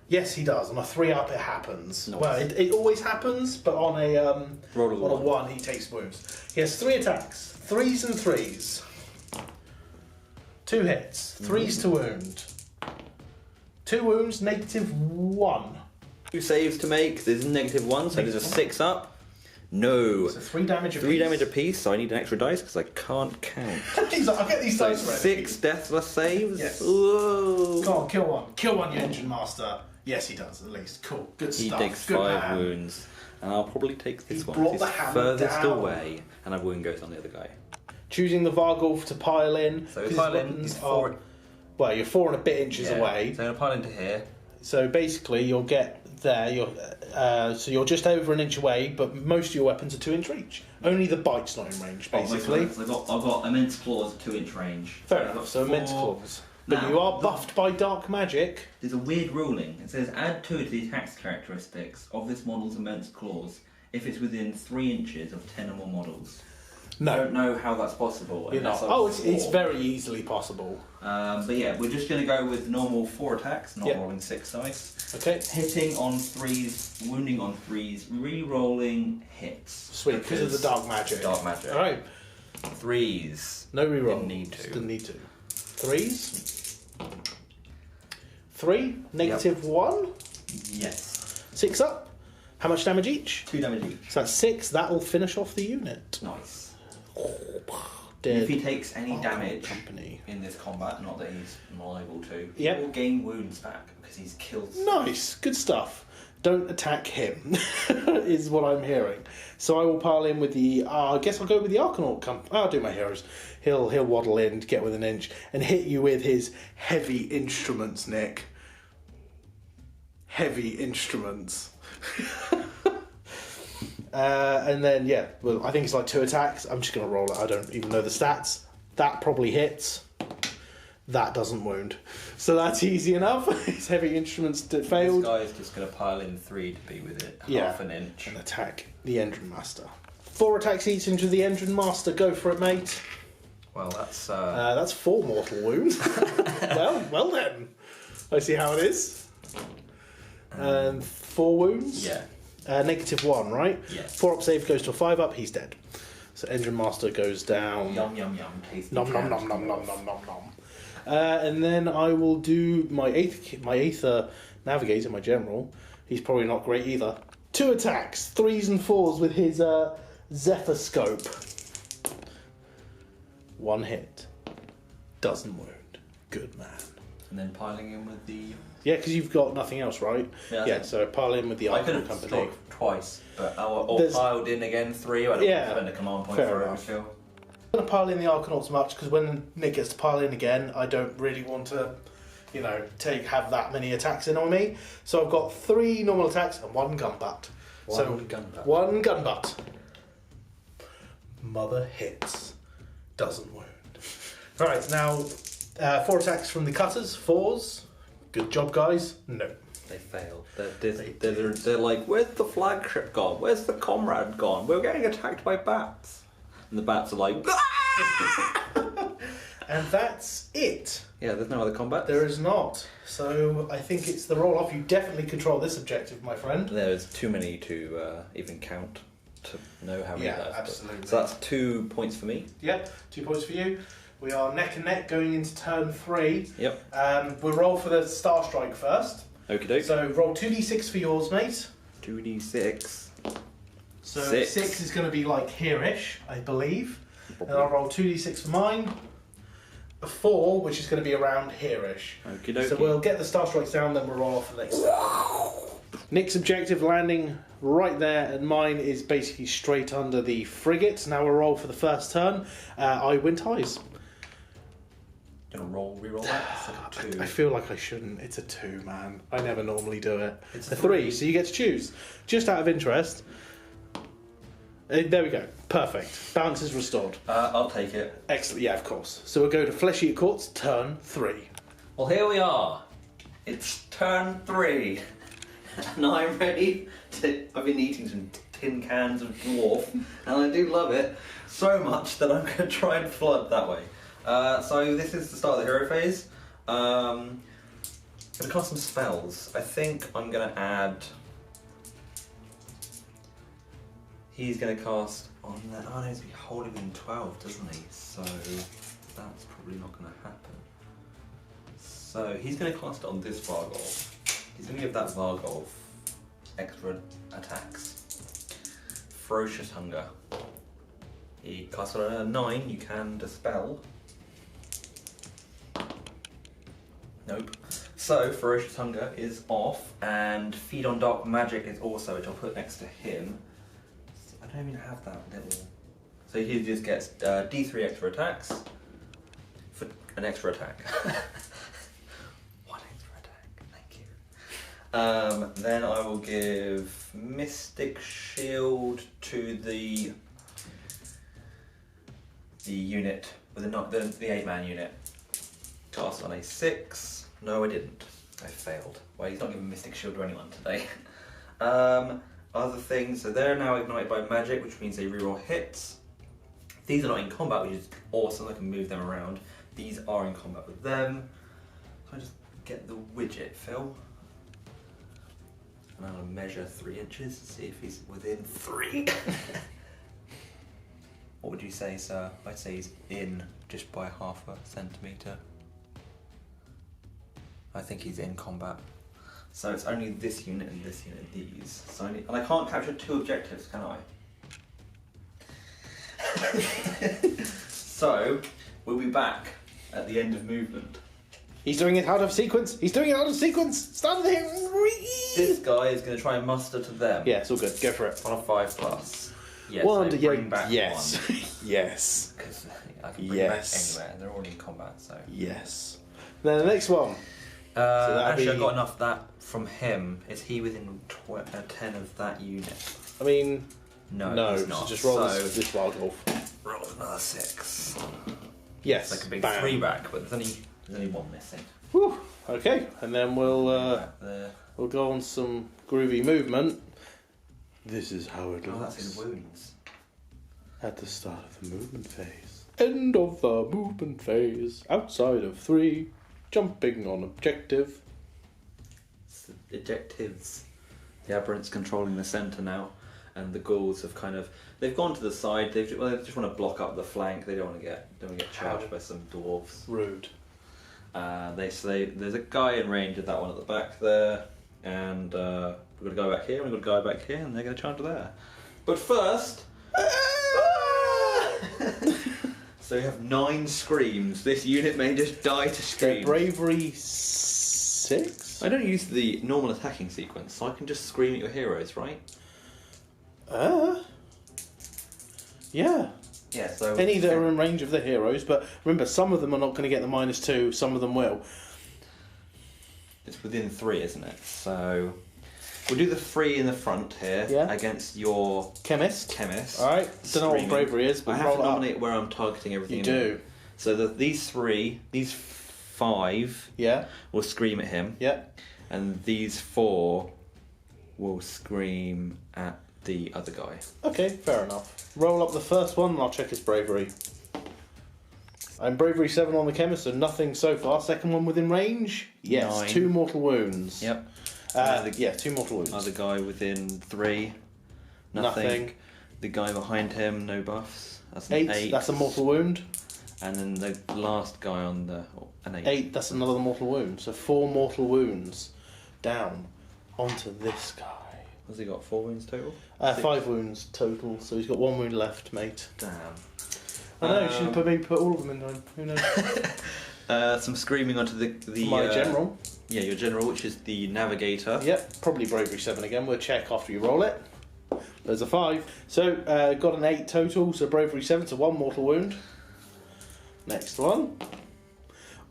[SPEAKER 1] Yes, he does. On a 3 up, it happens.
[SPEAKER 3] Nice.
[SPEAKER 1] Well, it always happens, but on a
[SPEAKER 3] Roll of
[SPEAKER 1] on a
[SPEAKER 3] 1.
[SPEAKER 1] 1, he takes wounds. He has 3 attacks, 3s and 3s. 2 hits, 3s to wound. 2 wounds, -1.
[SPEAKER 3] 2 saves to make. There's -1, so there's a 6 up. No.
[SPEAKER 1] So 3 damage apiece.
[SPEAKER 3] 3 damage apiece, so I need an extra dice because I can't count.
[SPEAKER 1] He's like, I'll get these
[SPEAKER 3] So
[SPEAKER 1] dice ready.
[SPEAKER 3] 6 deathless saves.
[SPEAKER 1] Yes.
[SPEAKER 3] Whoa.
[SPEAKER 1] Go on, kill one. Kill one, you Engine Master. Yes, he does, at least. Cool. Good
[SPEAKER 3] He
[SPEAKER 1] stuff.
[SPEAKER 3] takes
[SPEAKER 1] Good
[SPEAKER 3] 5
[SPEAKER 1] man.
[SPEAKER 3] wounds, and I'll probably take this
[SPEAKER 1] He's
[SPEAKER 3] one.
[SPEAKER 1] brought
[SPEAKER 3] He's
[SPEAKER 1] the hammer
[SPEAKER 3] furthest
[SPEAKER 1] down.
[SPEAKER 3] away, and a wound goes on the other guy.
[SPEAKER 1] Choosing the Vargulf to pile in.
[SPEAKER 3] So
[SPEAKER 1] 'cause
[SPEAKER 3] pile
[SPEAKER 1] his
[SPEAKER 3] in,
[SPEAKER 1] weapons
[SPEAKER 3] he's 4.
[SPEAKER 1] are- Well, you're 4 and a bit inches away.
[SPEAKER 3] So I'm going to pile into here.
[SPEAKER 1] So basically, you'll get there. So you're just over an inch away, but most of your weapons are 2-inch reach. Only the bite's not in range, basically.
[SPEAKER 3] I've got immense claws at 2-inch range.
[SPEAKER 1] Fair
[SPEAKER 3] I've
[SPEAKER 1] enough.
[SPEAKER 3] got
[SPEAKER 1] So immense
[SPEAKER 3] 4.
[SPEAKER 1] claws. But
[SPEAKER 3] Now,
[SPEAKER 1] you are buffed by dark magic.
[SPEAKER 3] There's a weird ruling. It says add 2 to the attacks characteristics of this model's immense claws if it's within 3 inches of 10 or more models. I
[SPEAKER 1] No,
[SPEAKER 3] don't know how that's possible.
[SPEAKER 1] you're not.
[SPEAKER 3] unless I've
[SPEAKER 1] Oh, it's
[SPEAKER 3] 4.
[SPEAKER 1] very easily possible.
[SPEAKER 3] But yeah, we're just going to go with normal 4 attacks, not
[SPEAKER 1] Yep.
[SPEAKER 3] rolling 6 dice.
[SPEAKER 1] Okay.
[SPEAKER 3] Hitting on 3s, wounding on 3s, re-rolling hits.
[SPEAKER 1] Sweet, because of the dark magic.
[SPEAKER 3] Dark magic.
[SPEAKER 1] All right.
[SPEAKER 3] 3s.
[SPEAKER 1] No reroll.
[SPEAKER 3] Didn't need to.
[SPEAKER 1] Didn't need to. 3s. 3, -1.
[SPEAKER 3] Yes.
[SPEAKER 1] 6 up. How much damage each?
[SPEAKER 3] 2 damage each.
[SPEAKER 1] So that's 6. That'll finish off the unit.
[SPEAKER 3] Nice.
[SPEAKER 1] Dead.
[SPEAKER 3] If he takes any
[SPEAKER 1] Archanaut
[SPEAKER 3] damage
[SPEAKER 1] Company.
[SPEAKER 3] in this combat, not that he's liable to,
[SPEAKER 1] Yep.
[SPEAKER 3] he will gain wounds back because he's killed.
[SPEAKER 1] Nice, good stuff. Don't attack him, is what I'm hearing. So I will pile in with the. I guess I'll go with the Archanaut Company. I'll do my heroes. He'll waddle in, get within an inch, and hit you with his heavy instruments, Nick. Heavy instruments. And then yeah, well, I think it's like 2 attacks. I'm just gonna roll it. I don't even know the stats. That probably hits. That doesn't wound. So that's easy enough. His heavy instruments
[SPEAKER 3] This
[SPEAKER 1] failed.
[SPEAKER 3] guy is just going to pile in 3 to be with it,
[SPEAKER 1] Yeah.
[SPEAKER 3] half an inch.
[SPEAKER 1] And attack the Engine Master. 4 attacks each into the Engine Master. Go for it, mate.
[SPEAKER 3] Well, that's
[SPEAKER 1] 4 mortal wounds. well then. I see how it is. And 4 wounds.
[SPEAKER 3] Yeah.
[SPEAKER 1] -1, right?
[SPEAKER 3] Yes.
[SPEAKER 1] 4 up save goes to a 5 up. He's dead. So Engine Master goes down.
[SPEAKER 3] Yum yum yum. Tasty.
[SPEAKER 1] Nom nom nom nom nom nom nom nom. And then I will do my Aether Navigator, my general. He's probably not great either. 2 attacks, 3s and 4s with his Zephyr Scope. 1 hit. Doesn't wound. Good man.
[SPEAKER 3] And then piling in with the.
[SPEAKER 1] Yeah, because you've got nothing else, right?
[SPEAKER 3] Yeah.
[SPEAKER 1] So pile in with the
[SPEAKER 3] I could
[SPEAKER 1] Arkham
[SPEAKER 3] have
[SPEAKER 1] Company.
[SPEAKER 3] struck twice, but or
[SPEAKER 1] There's-
[SPEAKER 3] piled in again 3. I don't want
[SPEAKER 1] Yeah,
[SPEAKER 3] to spend a command point
[SPEAKER 1] fair
[SPEAKER 3] for it. I
[SPEAKER 1] enough.
[SPEAKER 3] feel.
[SPEAKER 1] I'm going to pile in the Arcanauts much because when Nick gets to pile in again, I don't really want to, have that many attacks in on me. So I've got 3 normal attacks and 1 gun butt.
[SPEAKER 3] One gun butt.
[SPEAKER 1] 1 gun butt. Mother hits. Doesn't wound. Alright, now 4 attacks from the cutters. 4s. Good job, guys. No.
[SPEAKER 3] They failed. They're like, where's the flagship gone? Where's the comrade gone? We're getting attacked by bats. And the bats are like,
[SPEAKER 1] And that's it.
[SPEAKER 3] yeah, there's no other combat.
[SPEAKER 1] There is not. So I think it's the roll off. You definitely control this objective, my friend.
[SPEAKER 3] There's too many to even count to know how many
[SPEAKER 1] Yeah,
[SPEAKER 3] there is.
[SPEAKER 1] absolutely.
[SPEAKER 3] So that's 2 points for me.
[SPEAKER 1] Yep, 2 points for you. We are neck and neck going into turn 3.
[SPEAKER 3] Yep.
[SPEAKER 1] We'll roll for the Star Strike first.
[SPEAKER 3] Okie doke.
[SPEAKER 1] So roll 2d6 for yours, mate.
[SPEAKER 3] 2d6.
[SPEAKER 1] So
[SPEAKER 3] 6.
[SPEAKER 1] 6 is going to be like here-ish, I believe. And I'll roll 2d6 for mine. A 4, which is going to be around here-ish.
[SPEAKER 3] Okie dokie.
[SPEAKER 1] So we'll get the Star Strikes down, then we'll roll off for the next step. Nick's objective landing right there, and mine is basically straight under the frigate. Now we'll roll for the first turn. I win ties.
[SPEAKER 3] Gonna re-roll that. It's like a 2.
[SPEAKER 1] I feel like I shouldn't. It's a 2, man. I never normally do it.
[SPEAKER 3] It's
[SPEAKER 1] a
[SPEAKER 3] a
[SPEAKER 1] 3,
[SPEAKER 3] 3.
[SPEAKER 1] so you get to choose. Just out of interest. There we go. Perfect. Balance is restored.
[SPEAKER 3] I'll take it.
[SPEAKER 1] Excellent. Yeah, of course. So we'll go to Fleshy at Courts, turn 3.
[SPEAKER 3] Well, here we are. It's turn 3. And I'm ready to. I've been eating some tin cans of dwarf, and I do love it so much that I'm going to try and flood that way. So this is the start of the hero phase. I'm going to cast some spells. I think I'm going to add. He's going to cast on that. Oh no, he's holding in 12, doesn't he? So that's probably not going to happen. So he's going to cast it on this Vargol. He's going to give that Vargol extra attacks. Ferocious Hunger. He casts on a 9, you can dispel. Nope. So Ferocious Hunger is off, and Feed on Dark Magic is also, which I'll put next to him. I don't even have that little. So he just gets D3 extra attacks for an extra attack. Then I will give Mystic Shield to the unit with the 8-man unit. Cast on a 6. No, I didn't. I failed. Well, he's not giving Mystic Shield to anyone today. Other things, so they're now ignited by magic, which means they reroll hits. These are not in combat, which is awesome. I can move them around. These are in combat with them. So I just get the widget, Phil. And I'll measure 3 inches to see if he's within 3. What would you say, sir? I'd say he's in just by half a centimetre. I think he's in combat. So it's only this unit and this unit, these. So and I can't capture 2 objectives, can I? So we'll be back at the end of movement.
[SPEAKER 1] He's doing it out of sequence. He's doing it out of sequence. Start of the hero.
[SPEAKER 3] This guy is going to try and muster to them.
[SPEAKER 1] Yeah, it's all good. Go for it.
[SPEAKER 3] On a 5+. Yes,
[SPEAKER 1] One,
[SPEAKER 3] I bring back
[SPEAKER 1] yes.
[SPEAKER 3] 1.
[SPEAKER 1] Yes.
[SPEAKER 3] Because I can bring
[SPEAKER 1] Yes.
[SPEAKER 3] back anywhere. They're already in combat, so.
[SPEAKER 1] Yes. Then the next one. that'd
[SPEAKER 3] Actually, I
[SPEAKER 1] be-
[SPEAKER 3] got enough of that from him. Is he within 10 of that unit?
[SPEAKER 1] I mean,
[SPEAKER 3] No, he's
[SPEAKER 1] so
[SPEAKER 3] not.
[SPEAKER 1] just roll
[SPEAKER 3] So,
[SPEAKER 1] this wild wolf.
[SPEAKER 3] roll another 6.
[SPEAKER 1] Yes.
[SPEAKER 3] It's like a big
[SPEAKER 1] bam.
[SPEAKER 3] 3 back, but there's only 1 missing.
[SPEAKER 1] Whew. Okay, and then we'll
[SPEAKER 3] Back there.
[SPEAKER 1] we'll go on some groovy movement. This is how it
[SPEAKER 3] Oh, that's
[SPEAKER 1] looks
[SPEAKER 3] in wounds.
[SPEAKER 1] at the start of the movement phase. End of the movement phase. Outside of 3, jumping on objective.
[SPEAKER 2] It's the ejectives. The aberrant's controlling the centre now, and the ghouls have they've gone to the side. They just want to block up the flank. They don't want to get charged by some dwarves.
[SPEAKER 1] Rude.
[SPEAKER 2] They say there's a guy in range of that one at the back there, and we've got a guy back here, and we've got a guy back here, and they're going to charge there. But first, so we have 9 screams. This unit may just die to scream.
[SPEAKER 1] Bravery 6.
[SPEAKER 2] I don't use the normal attacking sequence, so I can just scream at your heroes, right?
[SPEAKER 1] Yeah.
[SPEAKER 2] Yeah. So
[SPEAKER 1] Any that are in range of the heroes, but remember, some of them are not going to get the -2. Some of them will.
[SPEAKER 2] it's within 3, isn't it? So we'll do the 3 in the front here against your
[SPEAKER 1] Chemist.
[SPEAKER 2] All
[SPEAKER 1] right. Don't know what bravery is, but
[SPEAKER 2] I have
[SPEAKER 1] roll
[SPEAKER 2] to
[SPEAKER 1] it up.
[SPEAKER 2] nominate where I'm targeting everything.
[SPEAKER 1] You do.
[SPEAKER 2] So these 5
[SPEAKER 1] Yeah.
[SPEAKER 2] will scream at him.
[SPEAKER 1] Yeah.
[SPEAKER 2] And these 4 will scream at the other guy.
[SPEAKER 1] Okay, fair enough. Roll up the first one and I'll check his bravery. I'm bravery 7 on the chemist, so nothing so far. Second one within range? Yes,
[SPEAKER 2] 9.
[SPEAKER 1] 2 mortal wounds.
[SPEAKER 2] Yep.
[SPEAKER 1] 2 mortal wounds.
[SPEAKER 2] Other guy within 3. Nothing. The guy behind him, no buffs. That's an 8.
[SPEAKER 1] That's a mortal wound.
[SPEAKER 2] And then the last guy on an 8.
[SPEAKER 1] 8, that's another mortal wound. So 4 mortal wounds down onto this guy.
[SPEAKER 2] Has he got 4 wounds total?
[SPEAKER 1] 5 wounds total, so he's got 1 wound left, mate.
[SPEAKER 2] Damn.
[SPEAKER 1] I know, should have maybe put all of them in time. Who knows?
[SPEAKER 2] Some screaming onto the
[SPEAKER 1] My general.
[SPEAKER 2] Yeah, your general, which is the navigator.
[SPEAKER 1] Yep, probably bravery 7 again. We'll check after you roll it. There's a 5. So, got an 8 total, so bravery 7, so 1 mortal wound. Next one.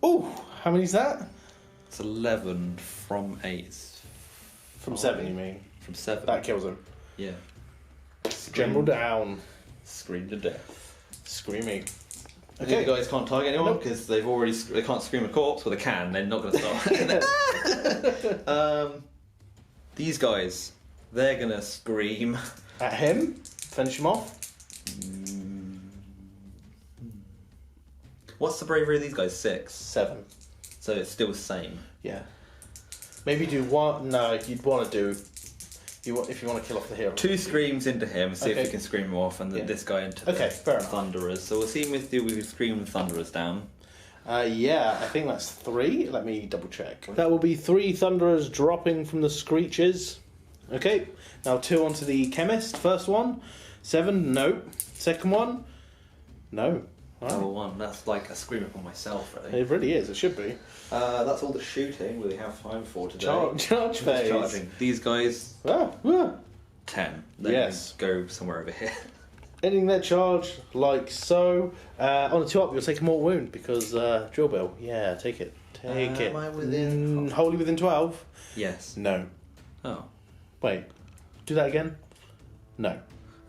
[SPEAKER 1] Oh, how many's that?
[SPEAKER 2] It's 11 from 8.
[SPEAKER 1] From 7, you mean?
[SPEAKER 2] From 7.
[SPEAKER 1] That kills him.
[SPEAKER 2] Yeah.
[SPEAKER 1] General down.
[SPEAKER 2] Scream to death.
[SPEAKER 1] Screaming.
[SPEAKER 2] Okay, the guys can't target anyone because they can't scream a corpse. Well, they can. They're not going to start. These guys, they're going to scream
[SPEAKER 1] At him. Finish him off.
[SPEAKER 2] What's the bravery of these guys? 6.
[SPEAKER 1] 7.
[SPEAKER 2] So it's still the same.
[SPEAKER 1] Yeah. Maybe do one. No, you'd want to do. If you want to kill off the hero.
[SPEAKER 2] 2 screams into him, see if
[SPEAKER 1] Okay.
[SPEAKER 2] we can scream him off, and this guy into
[SPEAKER 1] Okay, fair
[SPEAKER 2] the
[SPEAKER 1] enough.
[SPEAKER 2] Thunderers. So we'll see if we scream the Thunderers down.
[SPEAKER 1] Yeah, I think that's 3. Let me double check. That will be 3 Thunderers dropping from the Screeches. Okay, now 2 onto the Chemist. First one. 7, no. Second one, no. Wow.
[SPEAKER 2] Double 1. That's like a scream upon myself, really.
[SPEAKER 1] It really is, it should be.
[SPEAKER 2] That's all the shooting we have time for today.
[SPEAKER 1] Charge
[SPEAKER 2] Who's
[SPEAKER 1] phase.
[SPEAKER 2] charging? These guys,
[SPEAKER 1] Ah, ah.
[SPEAKER 2] 10. They
[SPEAKER 1] Yes.
[SPEAKER 2] go somewhere over here.
[SPEAKER 1] Ending their charge like so. On the 2 up, you'll take a mortal wound because drill bill. Yeah, take it. Take it.
[SPEAKER 2] Am I within?
[SPEAKER 1] Wholly within 12?
[SPEAKER 2] Yes.
[SPEAKER 1] No.
[SPEAKER 2] Oh.
[SPEAKER 1] Wait. Do that again? No.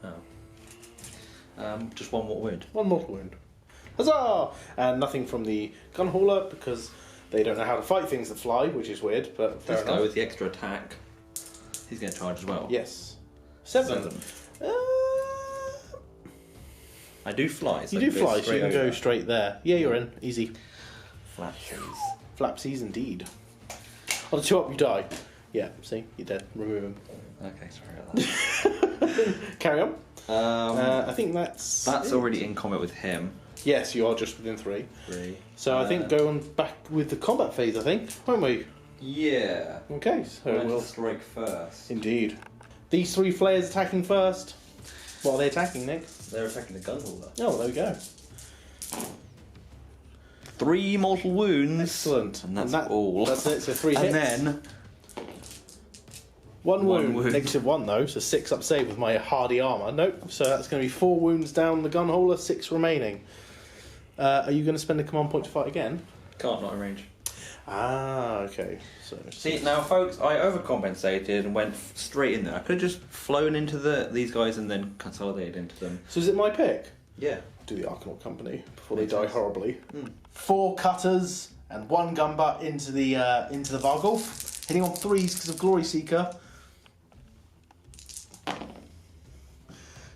[SPEAKER 2] Oh. Just one more wound.
[SPEAKER 1] 1 mortal wound. Huzzah! And nothing from the gun hauler because they don't know how to fight things that fly, which is weird, but fair
[SPEAKER 2] This guy
[SPEAKER 1] enough.
[SPEAKER 2] with the extra attack, he's going to charge as well.
[SPEAKER 1] Yes. 7.
[SPEAKER 2] I do fly. So
[SPEAKER 1] You do
[SPEAKER 2] I can go
[SPEAKER 1] fly, so you
[SPEAKER 2] straight
[SPEAKER 1] can go
[SPEAKER 2] over.
[SPEAKER 1] straight there. Yeah, you're in. Easy.
[SPEAKER 2] Flapsies.
[SPEAKER 1] Flapsies indeed. On the 2 up, you die. Yeah, see? You're dead. Remove him.
[SPEAKER 2] Okay, sorry about that.
[SPEAKER 1] Carry on. I think
[SPEAKER 2] That's
[SPEAKER 1] it.
[SPEAKER 2] already in combat with him.
[SPEAKER 1] Yes, you are just within 3.
[SPEAKER 2] 3.
[SPEAKER 1] So I think go on back with the combat phase, I think, won't we?
[SPEAKER 2] Yeah.
[SPEAKER 1] Okay, so
[SPEAKER 2] We'll
[SPEAKER 1] we'll...
[SPEAKER 2] strike first.
[SPEAKER 1] Indeed. These 3 flayers attacking first. What are they attacking, Nick?
[SPEAKER 2] They're attacking the gun holder.
[SPEAKER 1] Oh, well, there we go.
[SPEAKER 2] 3 mortal wounds.
[SPEAKER 1] Excellent.
[SPEAKER 2] And that's all.
[SPEAKER 1] That's it, so 3 hits.
[SPEAKER 2] And then
[SPEAKER 1] 1
[SPEAKER 2] one
[SPEAKER 1] wound.
[SPEAKER 2] wound.
[SPEAKER 1] -1 though, so 6 up save with my hardy armour. Nope, so that's going to be 4 wounds down the gun holder, 6 remaining. Are you going to spend a command point to fight again?
[SPEAKER 2] can't not in range.
[SPEAKER 1] Ah, okay. So
[SPEAKER 2] See now, folks, I overcompensated and went straight in there. I could have just flown into these guys and then consolidated into them.
[SPEAKER 1] So is it my pick?
[SPEAKER 2] Yeah.
[SPEAKER 1] Do the Arcanaut Company before
[SPEAKER 2] Makes
[SPEAKER 1] they die
[SPEAKER 2] sense.
[SPEAKER 1] horribly.
[SPEAKER 2] Mm.
[SPEAKER 1] 4 cutters and 1 gun butt into the Vargul, hitting on 3s because of Glory Seeker.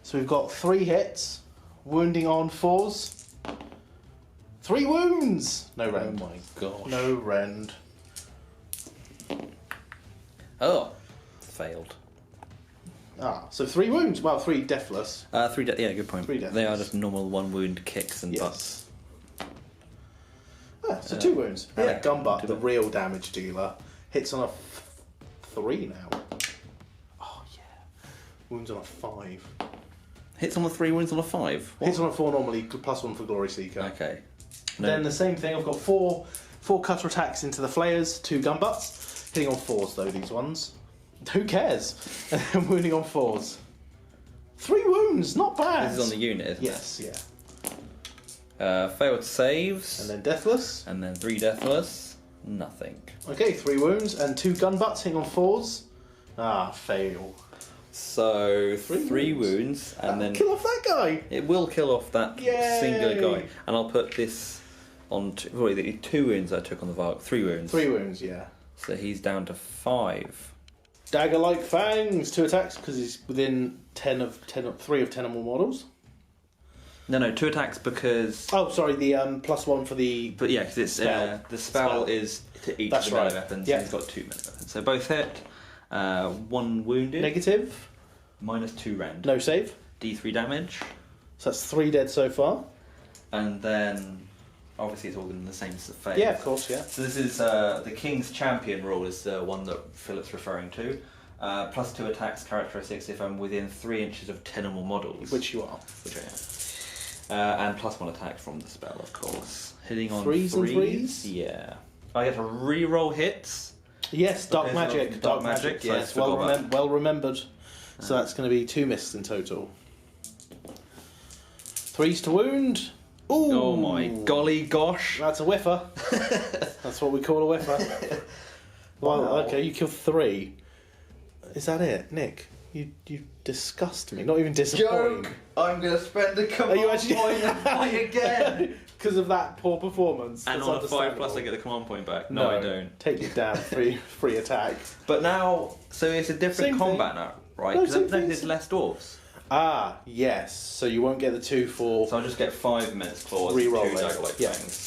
[SPEAKER 1] So we've got 3 hits, wounding on 4s. 3 wounds. No rend.
[SPEAKER 2] Oh my gosh.
[SPEAKER 1] No rend.
[SPEAKER 3] Oh, failed.
[SPEAKER 1] So 3 wounds. Well, 3 deathless.
[SPEAKER 3] Yeah, good point.
[SPEAKER 1] 3 deaths.
[SPEAKER 3] They are just normal 1 wound kicks and butts.
[SPEAKER 1] So 2 wounds. And a gunbutt,
[SPEAKER 3] 2
[SPEAKER 1] the real damage dealer, hits on a 3 now. Oh yeah. Wounds on a 5.
[SPEAKER 3] Hits on the 3 wounds on a 5. What?
[SPEAKER 1] Hits on a 4 normally, +1 for Glory Seeker.
[SPEAKER 3] Okay.
[SPEAKER 1] Then the same thing. I've got 4 cutter attacks into the flayers, 2 gunbutts, hitting on 4s though. These ones. Who cares? And then wounding on 4s. 3 wounds, not bad.
[SPEAKER 3] This is on the unit, isn't
[SPEAKER 1] Yes, yeah.
[SPEAKER 3] it? Failed saves.
[SPEAKER 1] And then deathless.
[SPEAKER 3] And then 3 deathless. Nothing.
[SPEAKER 1] Okay, 3 wounds and 2 gunbutts hitting on 4s. Fail.
[SPEAKER 3] So 3
[SPEAKER 1] wounds.
[SPEAKER 3] wounds, and then
[SPEAKER 1] Kill off that guy.
[SPEAKER 3] it will kill off that
[SPEAKER 1] Yay!
[SPEAKER 3] singular guy. And I'll put this on. The 2 wounds I took on the Varg. 3 wounds.
[SPEAKER 1] 3 wounds, yeah.
[SPEAKER 3] So he's down to 5.
[SPEAKER 1] Dagger-like fangs, 2 attacks because he's within 3 of 10 or more models.
[SPEAKER 3] No, 2 attacks because.
[SPEAKER 1] Oh, sorry, the +1 for the.
[SPEAKER 3] But yeah, because it's
[SPEAKER 1] Spell.
[SPEAKER 3] the spell
[SPEAKER 1] Spell.
[SPEAKER 3] is to each
[SPEAKER 1] That's
[SPEAKER 3] of the melee
[SPEAKER 1] right.
[SPEAKER 3] weapons.
[SPEAKER 1] Yeah.
[SPEAKER 3] And he's got 2 melee weapons. So both hit. 1 wounded.
[SPEAKER 1] Negative.
[SPEAKER 3] -2 rend.
[SPEAKER 1] No save.
[SPEAKER 3] D3 damage.
[SPEAKER 1] So that's 3 dead so far.
[SPEAKER 3] And then obviously it's all in the same phase.
[SPEAKER 1] Yeah, of course, yeah.
[SPEAKER 3] So this is the King's Champion rule is the one that Philip's referring to. +2 attacks characteristics if I'm within 3 inches of 10 or more models.
[SPEAKER 1] Which you are.
[SPEAKER 3] Which I am. And +1 attack from the spell, of course. Hitting on
[SPEAKER 1] 3s and 3s?
[SPEAKER 3] Yeah. I get to re-roll hits.
[SPEAKER 1] Yes, dark
[SPEAKER 3] Because of
[SPEAKER 1] magic.
[SPEAKER 3] dark magic, so I
[SPEAKER 1] Yes,
[SPEAKER 3] forgot about
[SPEAKER 1] well remembered. So that's going to be 2 misses in total. 3s to wound. Ooh.
[SPEAKER 3] Oh my golly gosh.
[SPEAKER 1] That's a whiffer. That's what we call a whiffer. Well,
[SPEAKER 3] Wow.
[SPEAKER 1] okay, you killed 3. Is that it, Nick? You disgust me. Not even disappointing.
[SPEAKER 2] Joke! I'm going to spend a
[SPEAKER 1] Are you
[SPEAKER 2] command
[SPEAKER 1] actually
[SPEAKER 2] point and fight again!
[SPEAKER 1] Because of that poor performance.
[SPEAKER 3] And
[SPEAKER 1] That's
[SPEAKER 3] on a 5+
[SPEAKER 1] understandable.
[SPEAKER 3] I get the command point back. No, I don't.
[SPEAKER 1] Take it down. Free attack.
[SPEAKER 3] But now, so it's a different
[SPEAKER 1] Same
[SPEAKER 3] combat now, right?
[SPEAKER 1] No,
[SPEAKER 3] Because
[SPEAKER 1] same
[SPEAKER 3] no,
[SPEAKER 1] thing.
[SPEAKER 3] there's less dwarves.
[SPEAKER 1] Yes. So you won't get the 2 for.
[SPEAKER 3] So I'll just get 5 immense claws,
[SPEAKER 1] Re-roll
[SPEAKER 3] 2
[SPEAKER 1] it.
[SPEAKER 3] dagger-like
[SPEAKER 1] Yeah.
[SPEAKER 3] fangs.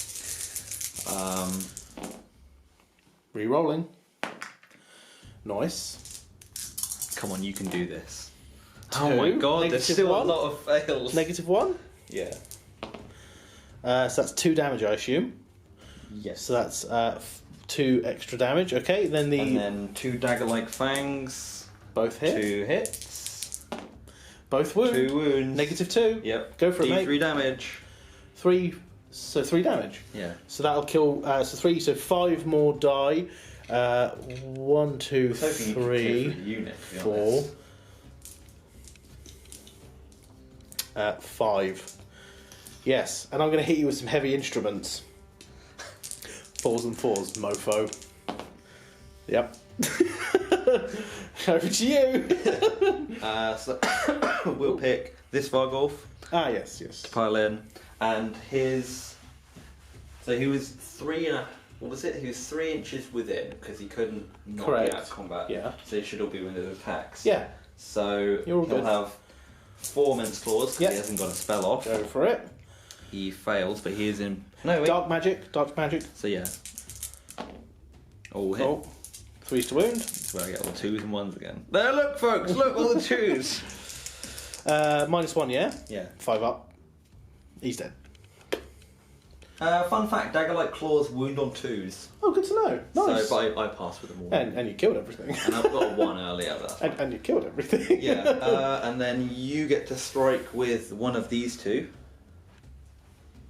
[SPEAKER 1] Re-rolling. Nice.
[SPEAKER 3] Come on, you can do this.
[SPEAKER 1] 2,
[SPEAKER 3] Oh my god, there's
[SPEAKER 1] negative
[SPEAKER 3] still
[SPEAKER 1] 1.
[SPEAKER 3] a lot of fails.
[SPEAKER 1] -1.
[SPEAKER 3] Yeah.
[SPEAKER 1] So that's 2 damage, I assume.
[SPEAKER 3] Yes.
[SPEAKER 1] So that's 2 extra damage. Okay, then
[SPEAKER 3] And then 2 dagger-like fangs,
[SPEAKER 1] both hit.
[SPEAKER 3] 2 hits,
[SPEAKER 1] Both wound.
[SPEAKER 3] 2 wounds.
[SPEAKER 1] -2.
[SPEAKER 3] Yep.
[SPEAKER 1] Go for it,
[SPEAKER 3] D3
[SPEAKER 1] mate.
[SPEAKER 3] damage.
[SPEAKER 1] 3. So 3 damage.
[SPEAKER 3] Yeah.
[SPEAKER 1] So that'll kill. So 3. So 5 more die. 1, 2,
[SPEAKER 3] I was hoping you could
[SPEAKER 1] 3,
[SPEAKER 3] clear through the unit, to be
[SPEAKER 1] 4. 5. Yes, and I'm going to hit you with some heavy instruments. 4s and 4s, mofo. Yep. Over to you.
[SPEAKER 3] So we'll pick this Vargolf,
[SPEAKER 1] Yes.
[SPEAKER 3] pile in, and his. So he was 3 and a. What was it? He was 3 inches within because he couldn't not
[SPEAKER 1] Correct.
[SPEAKER 3] be out of combat.
[SPEAKER 1] Yeah.
[SPEAKER 3] So he should all be within his attacks.
[SPEAKER 1] Yeah,
[SPEAKER 3] So
[SPEAKER 1] You're all
[SPEAKER 3] he'll
[SPEAKER 1] good.
[SPEAKER 3] have 4 men's claws because
[SPEAKER 1] Yep.
[SPEAKER 3] he hasn't got a spell off.
[SPEAKER 1] go for it.
[SPEAKER 3] He fails, but he is in. No, wait.
[SPEAKER 1] Dark magic.
[SPEAKER 3] So yeah. All hit.
[SPEAKER 1] Oh, 3s to wound.
[SPEAKER 3] That's where I get all the 2s and 1s again. There, look, folks, look, all the 2s.
[SPEAKER 1] -1, yeah?
[SPEAKER 3] Yeah.
[SPEAKER 1] 5 up. He's dead.
[SPEAKER 3] Fun fact: dagger-like claws wound on 2s.
[SPEAKER 1] Oh, good to know. Nice.
[SPEAKER 3] So, but I pass with them all.
[SPEAKER 1] and you killed everything.
[SPEAKER 3] And I've got a 1 earlier. That's fine.
[SPEAKER 1] and you killed everything.
[SPEAKER 3] Yeah. And then you get to strike with one of these 2.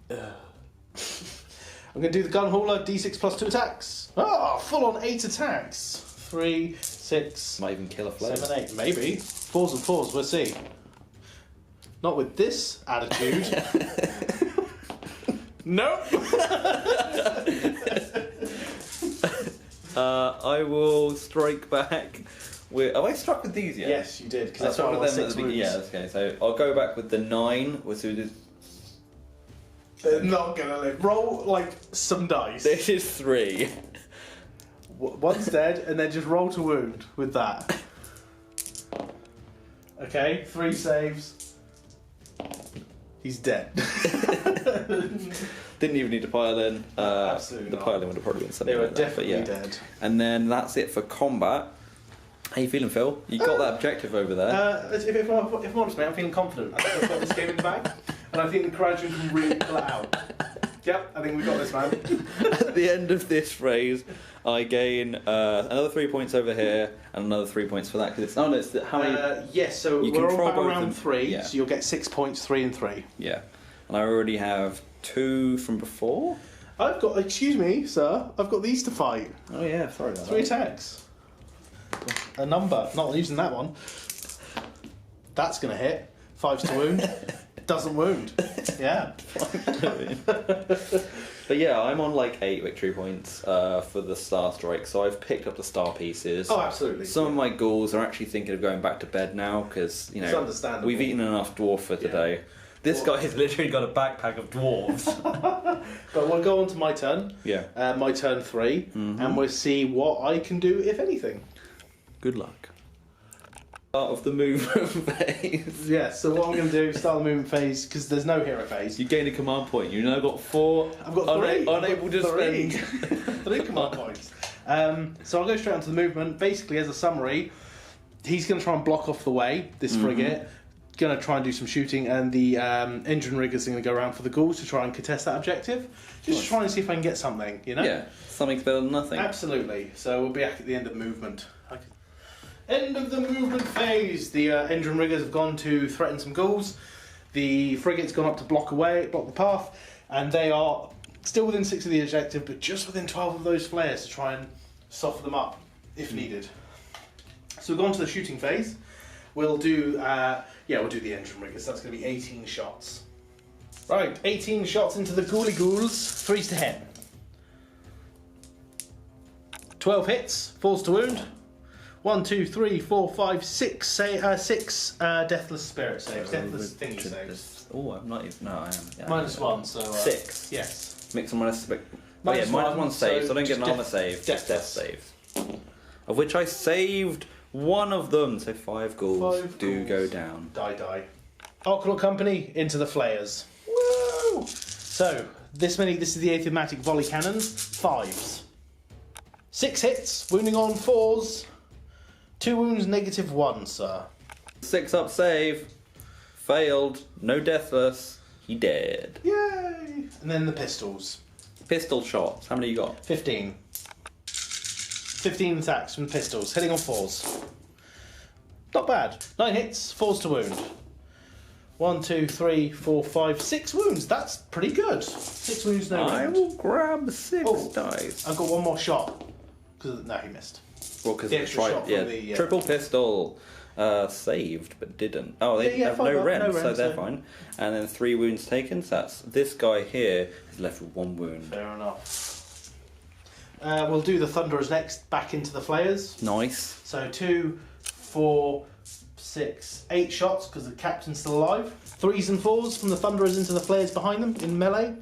[SPEAKER 1] I'm going to do the gun hauler, d6 plus 2 attacks. Full on 8 attacks. 3, 6,
[SPEAKER 3] Might even kill a flame.
[SPEAKER 1] 7, 8. Maybe. 4s and 4s, we'll see. Not with this attitude. Nope.
[SPEAKER 3] I will strike back with. Have I struck with these yet?
[SPEAKER 1] Yes, you did, because
[SPEAKER 3] I
[SPEAKER 1] that's
[SPEAKER 3] struck
[SPEAKER 1] why I
[SPEAKER 3] with
[SPEAKER 1] want
[SPEAKER 3] them at
[SPEAKER 1] 6
[SPEAKER 3] the
[SPEAKER 1] wounds.
[SPEAKER 3] beginning. Yeah, okay. So I'll go back with the 9.
[SPEAKER 1] They're not going to live. Roll, like, some dice.
[SPEAKER 3] This is 3.
[SPEAKER 1] One's dead, and then just roll to wound with that. Okay, 3 saves. He's dead.
[SPEAKER 3] Didn't even need to pile in.
[SPEAKER 1] Absolutely
[SPEAKER 3] The
[SPEAKER 1] not.
[SPEAKER 3] piling would have probably been something
[SPEAKER 1] They were
[SPEAKER 3] like that, but
[SPEAKER 1] definitely
[SPEAKER 3] yeah.
[SPEAKER 1] dead.
[SPEAKER 3] And then that's it for combat.
[SPEAKER 2] How you feeling, Phil? You got that objective over there.
[SPEAKER 1] If I'm honest, mate, I'm feeling confident. I think I've got this game in the bag, and I think the Kharadron can really pull it out. Yep, I think we've got this, man.
[SPEAKER 2] At the end of this phase, I gain another 3 points over here and another 3 points for that. Because it's how many?
[SPEAKER 1] Yes, so
[SPEAKER 2] you
[SPEAKER 1] we're
[SPEAKER 2] control
[SPEAKER 1] on
[SPEAKER 2] both
[SPEAKER 1] round
[SPEAKER 2] them.
[SPEAKER 1] 3,
[SPEAKER 2] Yeah.
[SPEAKER 1] so you'll get 6 points, 3 and 3.
[SPEAKER 2] Yeah, and I already have 2 from before.
[SPEAKER 1] I've got, excuse me, sir, I've got these to fight.
[SPEAKER 2] Oh yeah, sorry about
[SPEAKER 1] 3 attacks. A number, not using that one. That's going to hit. 5's to wound. Doesn't wound. Yeah.
[SPEAKER 2] But yeah, I'm on like 8 victory points for the Star Strike, so I've picked up the star pieces.
[SPEAKER 1] Oh, absolutely.
[SPEAKER 2] Some of my ghouls are actually thinking of going back to bed now because
[SPEAKER 1] It's understandable.
[SPEAKER 2] we've eaten enough dwarf for today. This guy has literally got a backpack of dwarves.
[SPEAKER 1] But we'll go on to my turn.
[SPEAKER 2] Yeah.
[SPEAKER 1] My turn 3, and we'll see what I can do, if anything.
[SPEAKER 2] Good luck. Start of the movement phase.
[SPEAKER 1] Yeah, so what I'm going to do, start the movement phase, because there's no hero phase.
[SPEAKER 2] You gain a command point. You now got 4.
[SPEAKER 1] I've got 3.
[SPEAKER 2] Unable to spend.
[SPEAKER 1] 3 command points. So I'll go straight onto the movement. Basically, as a summary, he's going to try and block off the way, this frigate. Going to try and do some shooting, and the engine riggers are going to go around for the ghouls to try and contest that objective. Just to try and see if I can get something, you know?
[SPEAKER 2] Yeah, something's better than nothing.
[SPEAKER 1] Absolutely. So we'll be back at the end of movement. End of the movement phase. The engine riggers have gone to threaten some ghouls. The frigate's gone up to block the path, and they are still within 6 of the objective, but just within 12 of those flares to try and soften them up if needed. So we've gone to the shooting phase. We'll do we'll do the engine riggers. That's going to be 18 shots. Right, 18 shots into the ghouly ghouls. 3's to hit. 12 hits, 4's to wound. 1, 2, 3, 4, 5, 6. 6 deathless spirit saves. Deathless thingy saves.
[SPEAKER 2] Oh, I'm not even. No, I am. Yeah,
[SPEAKER 1] -1, so
[SPEAKER 2] 6.
[SPEAKER 1] Yes.
[SPEAKER 2] Mix and minus. Oh yeah,
[SPEAKER 1] -1
[SPEAKER 2] -1 save, so I don't get
[SPEAKER 1] just
[SPEAKER 2] an armor save. Just death
[SPEAKER 1] deathless.
[SPEAKER 2] saves. Of which I saved one of them, so 5 ghouls do go down.
[SPEAKER 1] Die. Arcanaut Company into the flayers. Woo! So this is the automatic volley cannons. 5s. 6 hits, wounding on 4s. 2 wounds, -1, sir.
[SPEAKER 2] 6 up save. Failed. No deathless. He dead.
[SPEAKER 1] Yay! And then the pistols.
[SPEAKER 2] Pistol shots. How many you got?
[SPEAKER 1] 15. 15 attacks from pistols, hitting on 4s. Not bad. 9 hits, 4s to wound. 1, 2, 3, 4, 5, 6 wounds. That's pretty good. 6 wounds, no
[SPEAKER 2] I
[SPEAKER 1] wound.
[SPEAKER 2] will grab 6 dice.
[SPEAKER 1] I've got one more shot. No, he missed.
[SPEAKER 2] Well, because
[SPEAKER 1] The extra shot from the,
[SPEAKER 2] triple pistol saved but didn't. Oh, they have no rem, so they're fine. And then 3 wounds taken. So that's this guy here is left with 1 wound.
[SPEAKER 1] Fair enough. We'll do the Thunderers next, back into the flayers.
[SPEAKER 2] Nice.
[SPEAKER 1] So 2, 4, 6, 8 shots because the captain's still alive. 3s and 4s from the Thunderers into the flayers behind them in melee.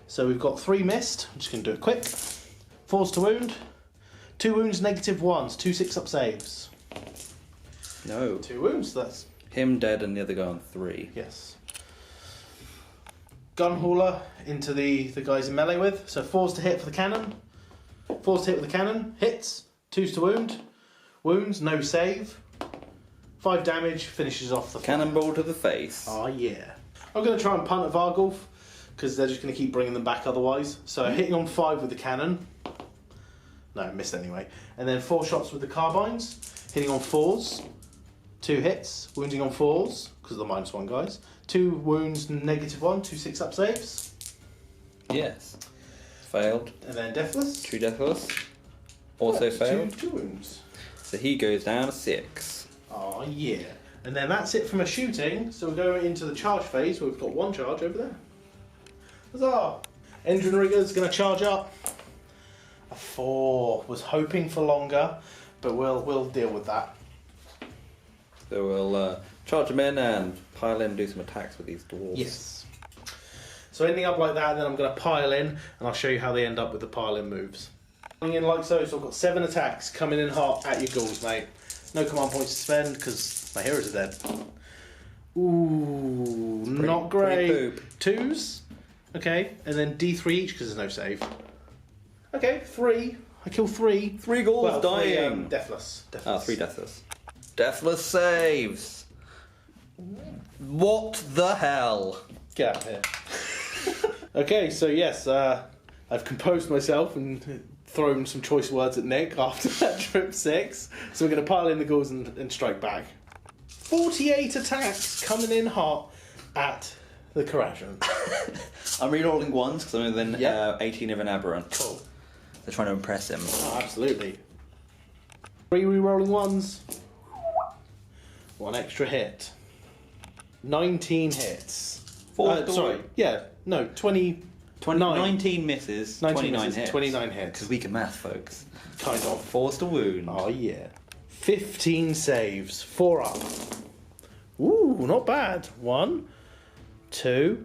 [SPEAKER 1] So we've got 3 missed. I'm just going to do it quick. 4s to wound. 2 wounds, -1s. 2 6-up saves.
[SPEAKER 2] No.
[SPEAKER 1] 2 wounds. That's
[SPEAKER 2] Him dead and the other guy on 3.
[SPEAKER 1] yes. Gun hauler into the guys in melee with. So 4s to hit for the cannon. 4s to hit with the cannon. Hits. 2s to wound. Wounds. No save. 5 damage. Finishes off the
[SPEAKER 2] Cannonball to the face.
[SPEAKER 1] Oh yeah. I'm going to try and punt at Vargulf because they're just going to keep bringing them back otherwise. So hitting on 5 with the cannon. No, missed anyway. And then 4 shots with the carbines. Hitting on 4s. 2 hits. Wounding on 4s because of the -1 guys. 2 wounds, -1. 2 6-up saves.
[SPEAKER 2] Yes. Failed.
[SPEAKER 1] And then deathless.
[SPEAKER 2] 2 deathless. Also failed.
[SPEAKER 1] 2 wounds.
[SPEAKER 2] So he goes down to 6.
[SPEAKER 1] Oh yeah. And then that's it from a shooting. So we're going into the charge phase where we've got 1 charge over there. Huzzah! Engine rigger's going to charge up. A 4. Was hoping for longer, but we'll deal with that.
[SPEAKER 2] So we'll charge him in and pile in and do some attacks with these dwarves.
[SPEAKER 1] Yes. So ending up like that, then I'm going to pile in, and I'll show you how they end up with the pile in moves. Coming in like so, I've got 7 attacks coming in hot at your ghouls, mate. No command points to spend because my heroes are dead. Ooh, not great.
[SPEAKER 2] Pretty poop.
[SPEAKER 1] 2s, okay, and then D3 each because there's no save. Okay, 3, I kill 3.
[SPEAKER 2] 3 ghouls
[SPEAKER 1] Well,
[SPEAKER 2] dying.
[SPEAKER 1] 3, deathless.
[SPEAKER 2] Ah, 3 deathless. Deathless saves. What the hell?
[SPEAKER 1] Get out of here. Okay, so yes, I've composed myself and thrown some choice words at Nick after that trip 6. So we're going to pile in the ghouls and strike back. 48 attacks coming in hot at the Kharadron.
[SPEAKER 2] I'm rerolling ones because I'm within
[SPEAKER 1] Yeah.
[SPEAKER 2] 18 of an aberrant.
[SPEAKER 1] Cool.
[SPEAKER 2] They're trying to impress him.
[SPEAKER 1] Oh, absolutely. 3 re-rolling ones. 1 extra hit. 19 hits.
[SPEAKER 2] 4
[SPEAKER 1] sorry, yeah, no, 29.
[SPEAKER 2] 19 misses, 29
[SPEAKER 1] misses,
[SPEAKER 2] hits.
[SPEAKER 1] 29 hits.
[SPEAKER 2] Because we can math, folks.
[SPEAKER 1] Kind of.
[SPEAKER 2] Forced a wound.
[SPEAKER 1] Oh, yeah. 15 saves. 4 up. Ooh, not bad. 1, 2,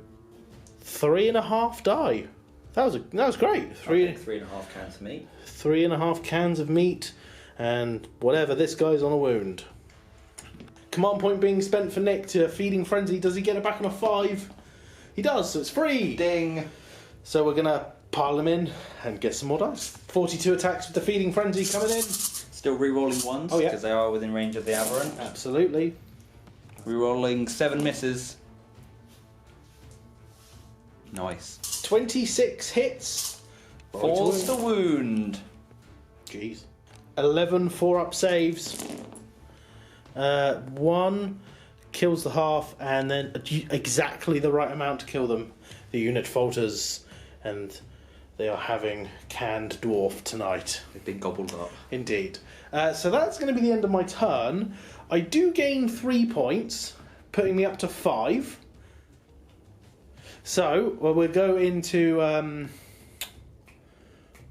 [SPEAKER 1] 3.5 die. That was great.
[SPEAKER 2] 3.5 cans of meat.
[SPEAKER 1] 3.5 cans of meat and whatever. This guy's on a wound. Command point being spent for Nick to Feeding Frenzy. Does he get it back on a 5? He does, so it's free.
[SPEAKER 2] Ding.
[SPEAKER 1] So we're going to pile him in and get some more dice. 42 attacks with the Feeding Frenzy coming in.
[SPEAKER 2] Still rerolling ones
[SPEAKER 1] Oh, yeah.
[SPEAKER 2] because they are within range of the aberrant.
[SPEAKER 1] Absolutely.
[SPEAKER 2] Rerolling 7 misses. Nice.
[SPEAKER 1] 26 hits.
[SPEAKER 2] Forced a wound.
[SPEAKER 1] Jeez. 11 4-up saves. 1 kills the half, and then exactly the right amount to kill them. The unit falters, and they are having canned dwarf tonight.
[SPEAKER 2] They've been gobbled up.
[SPEAKER 1] Indeed. So that's going to be the end of my turn. I do gain 3 points, putting me up to 5. So, we'll go into...